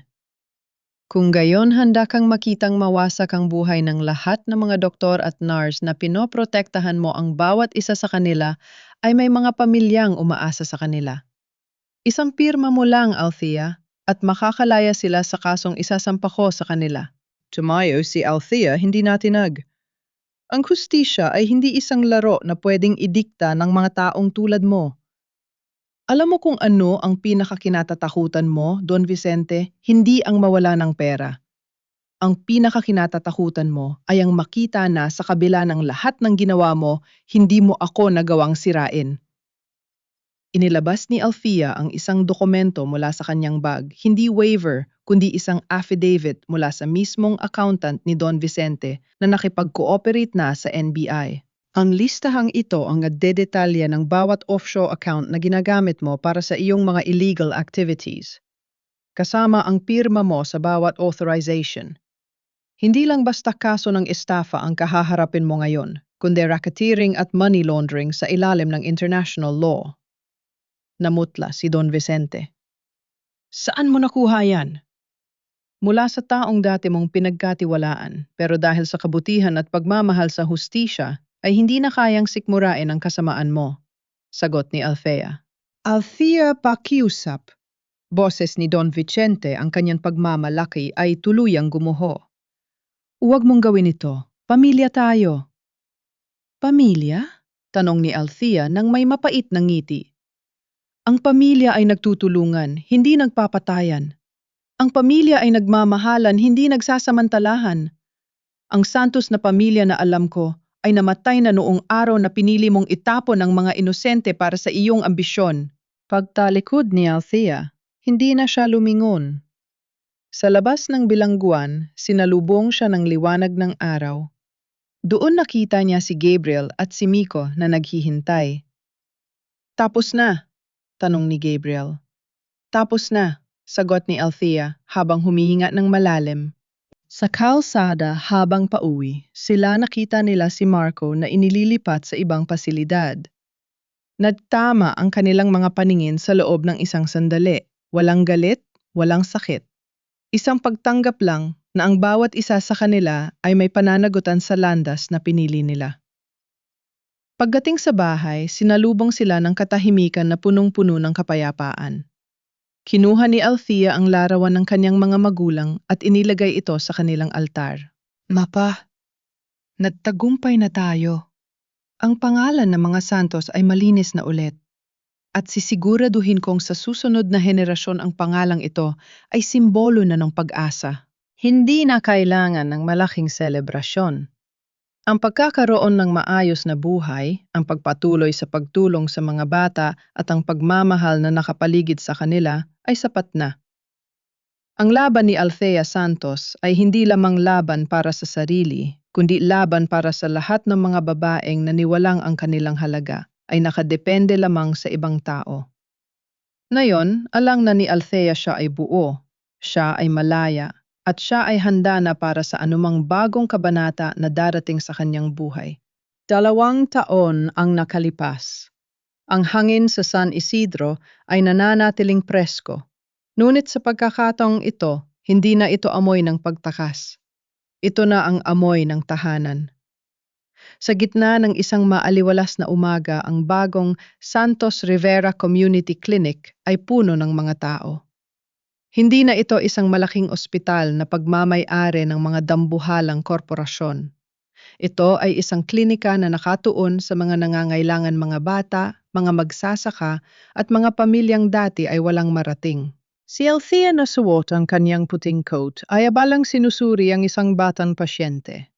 Kung gayon handa kang makitang mawasak ang buhay ng lahat ng mga doktor at nurse na pinoprotektahan mo ang bawat isa sa kanila, ay may mga pamilyang umaasa sa kanila. Isang pirma mo lang, Althea, at makakalaya sila sa kasong isasampa ko sa kanila. Tumayo si Althea, hindi natinag. Ang hustisya ay hindi isang laro na pwedeng idikta ng mga taong tulad mo. Alam mo kung ano ang pinakakinatatakutan mo, Don Vicente, hindi ang mawala ng pera. Ang pinakakinatatakutan mo ay ang makita na sa kabila ng lahat ng ginawa mo, hindi mo ako nagawang sirain. Inilabas ni Althea ang isang dokumento mula sa kanyang bag, hindi waiver, kundi isang affidavit mula sa mismong accountant ni Don Vicente na nakipag-cooperate na sa NBI. Ang listahang ito ang nagdedetalya ng bawat offshore account na ginagamit mo para sa iyong mga illegal activities. kasama ang pirma mo sa bawat authorization. Hindi lang basta kaso ng estafa ang kahaharapin mo ngayon, kundi racketeering at money laundering sa ilalim ng international law. Namutla si Don Vicente. Saan mo nakuha yan? Mula sa taong dati mong pinagkatiwalaan, pero dahil sa kabutihan at pagmamahal sa hustisya, ay hindi na kayang sikmurain ang kasamaan mo. Sagot ni Althea. Althea pakiusap. Boses ni Don Vicente ang kanyang pagmamalaki ay tuluyang gumuho. Huwag mong gawin ito. Pamilya tayo. Pamilya? Tanong ni Althea nang may mapait na ngiti. Ang pamilya ay nagtutulungan, hindi nagpapatayan. Ang pamilya ay nagmamahalan, hindi nagsasamantalahan. Ang santos na pamilya na alam ko ay namatay na noong araw na pinili mong itapon ang mga inosente para sa iyong ambisyon. Pagtalikod ni Althea, hindi na siya lumingon. Sa labas ng bilangguan, sinalubong siya ng liwanag ng araw. Doon nakita niya si Gabriel at si Miko na naghihintay. Tapos na, tanong ni Gabriel. Tapos na, sagot ni Althea habang humihinga ng malalim. Sa kalsada habang pauwi, sila nakita nila si Marco na inililipat sa ibang pasilidad. Nagtama ang kanilang mga paningin sa loob ng isang sandali. Walang galit, walang sakit. Isang pagtanggap lang na ang bawat isa sa kanila ay may pananagutan sa landas na pinili nila. Pagdating sa bahay, sinalubong sila ng katahimikan na punong-puno ng kapayapaan. Kinuha ni Althea ang larawan ng kanyang mga magulang at inilagay ito sa kanilang altar. Mapa, nagtagumpay na tayo. Ang pangalan ng mga santos ay malinis na ulit. At sisiguraduhin kong sa susunod na henerasyon ang pangalang ito ay simbolo na ng pag-asa. Hindi na kailangan ng malaking selebrasyon. Ang pagkakaroon ng maayos na buhay, ang pagpatuloy sa pagtulong sa mga bata at ang pagmamahal na nakapaligid sa kanila ay sapat na. Ang laban ni Althea Santos ay hindi lamang laban para sa sarili, kundi laban para sa lahat ng mga babaeng naniwalang ang kanilang halaga ay nakadepende lamang sa ibang tao. Ngayon, alang na ni Althea siya ay buo, siya ay malaya, at siya ay handa na para sa anumang bagong kabanata na darating sa kanyang buhay. 2 taon ang nakalipas. Ang hangin sa San Isidro ay nananatiling presko. Ngunit sa pagkakataong ito, hindi na ito amoy ng pagtakas. Ito na ang amoy ng tahanan. Sa gitna ng isang maaliwalas na umaga, ang bagong Santos Rivera Community Clinic ay puno ng mga tao. Hindi na ito isang malaking ospital na pagmamay-ari ng mga dambuhalang korporasyon. Ito ay isang klinika na nakatuon sa mga nangangailangan mga bata, mga magsasaka, at mga pamilyang dati ay walang marating. Si Althea na suot ang kanyang puting coat ay abalang sinusuri ang isang batang pasyente.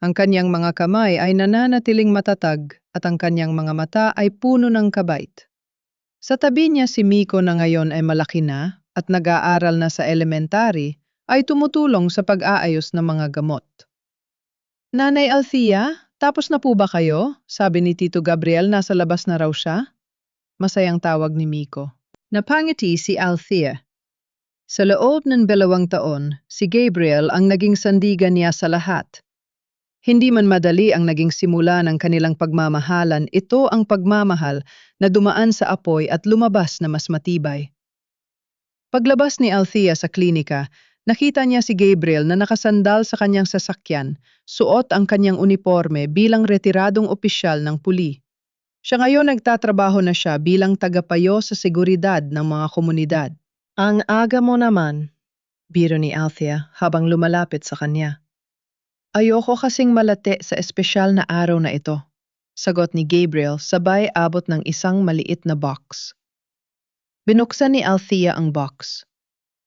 Ang kanyang mga kamay ay nananatiling matatag at ang kanyang mga mata ay puno ng kabait. Sa tabi niya si Miko na ngayon ay malaki na at nag-aaral na sa elementary ay tumutulong sa pag-aayos ng mga gamot. Nanay Althea, tapos na po ba kayo? Sabi ni Tito Gabriel, nasa labas na raw siya. Masayang tawag ni Miko. Napangiti si Althea. Sa loob ng 2 taon, si Gabriel ang naging sandigan niya sa lahat. Hindi man madali ang naging simula ng kanilang pagmamahalan, ito ang pagmamahal na dumaan sa apoy at lumabas na mas matibay. Paglabas ni Althea sa klinika, nakita niya si Gabriel na nakasandal sa kanyang sasakyan, suot ang kanyang uniforme bilang retiradong opisyal ng puli. Siya ngayon nagtatrabaho na siya bilang tagapayo sa seguridad ng mga komunidad. Ang aga mo naman, biro ni Althea habang lumalapit sa kanya. Ayoko kasing malate sa espesyal na araw na ito, sagot ni Gabriel sabay abot ng isang maliit na box. Binuksan ni Althea ang box.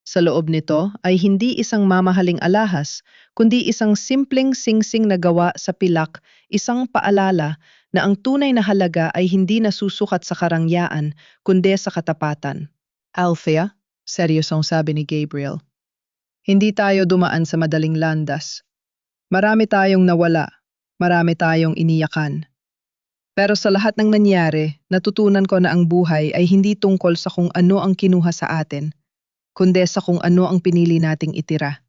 Sa loob nito ay hindi isang mamahaling alahas, kundi isang simpleng singsing na gawa sa pilak, isang paalala na ang tunay na halaga ay hindi nasusukat sa karangyaan, kundi sa katapatan. Althea, seryosong sabi ni Gabriel, hindi tayo dumaan sa madaling landas. Marami tayong nawala, marami tayong iniyakan. Pero sa lahat ng nangyari, natutunan ko na ang buhay ay hindi tungkol sa kung ano ang kinuha sa atin, kundi sa kung ano ang pinili nating itira.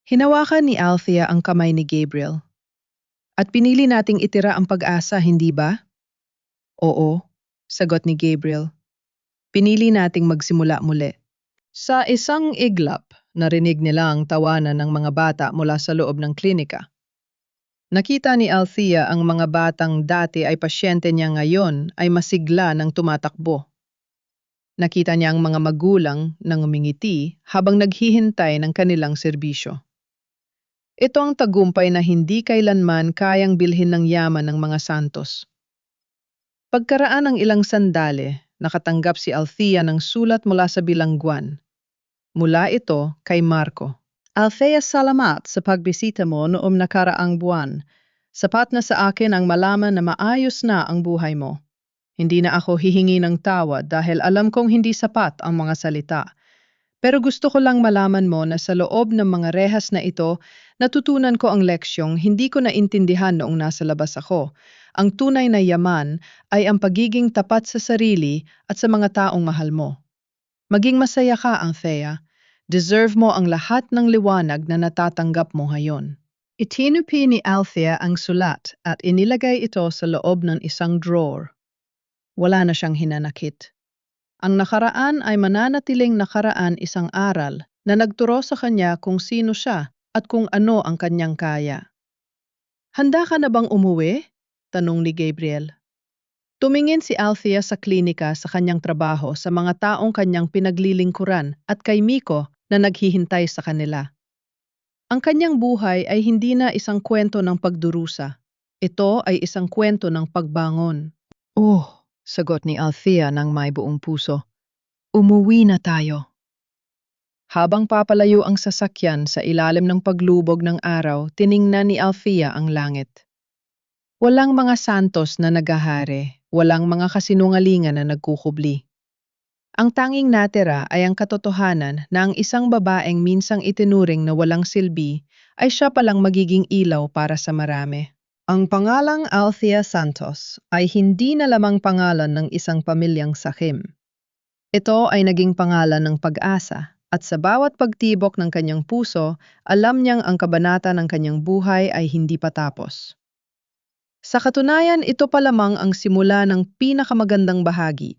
Hinawakan ni Althea ang kamay ni Gabriel. At pinili nating itira ang pag-asa, hindi ba? Oo, sagot ni Gabriel. Pinili nating magsimula muli. Sa isang iglap, narinig nila ang tawanan ng mga bata mula sa loob ng klinika. Nakita ni Althea ang mga batang dati ay pasyente niya ngayon ay masigla ng tumatakbo. Nakita niya ang mga magulang nang umingiti habang naghihintay ng kanilang serbisyo. Ito ang tagumpay na hindi kailanman kayang bilhin ng yaman ng mga santos. Pagkaraan ng ilang sandali, nakatanggap si Althea ng sulat mula sa bilangguan. Mula ito kay Marco. Althea, salamat sa pagbisita mo noong nakaraang buwan. Sapat na sa akin ang malaman na maayos na ang buhay mo. Hindi na ako hihingi ng tawad dahil alam kong hindi sapat ang mga salita. Pero gusto ko lang malaman mo na sa loob ng mga rehas na ito, natutunan ko ang leksyong hindi ko naintindihan noong nasa labas ako. Ang tunay na yaman ay ang pagiging tapat sa sarili at sa mga taong mahal mo. Maging masaya ka, Althea. Deserve mo ang lahat ng liwanag na natatanggap mo ngayon. Itinupi ni Althea ang sulat at inilagay ito sa loob ng isang drawer. Wala na siyang hinanakit. Ang nakaraan ay mananatiling nakaraan, isang aral na nagturo sa kanya kung sino siya at kung ano ang kanyang kaya. Handa ka na bang umuwi? Tanong ni Gabriel. Tumingin si Althea sa klinika sa kanyang trabaho, sa mga taong kanyang pinaglilingkuran at kay Miko na naghihintay sa kanila. Ang kanyang buhay ay hindi na isang kwento ng pagdurusa. Ito ay isang kwento ng pagbangon. Oh, sagot ni Althea ng may buong puso. Umuwi na tayo. Habang papalayo ang sasakyan sa ilalim ng paglubog ng araw, tiningnan ni Althea ang langit. Walang mga santos na nagahari, walang mga kasinungalingan na nagkukubli. Ang tanging natira ay ang katotohanan na ang isang babaeng minsang itinuring na walang silbi ay siya palang magiging ilaw para sa marami. Ang pangalang Althea Santos ay hindi na lamang pangalan ng isang pamilyang sakim. Ito ay naging pangalan ng pag-asa at sa bawat pagtibok ng kanyang puso, alam niyang ang kabanata ng kanyang buhay ay hindi pa tapos. Sa katunayan, ito pa lamang ang simula ng pinakamagandang bahagi.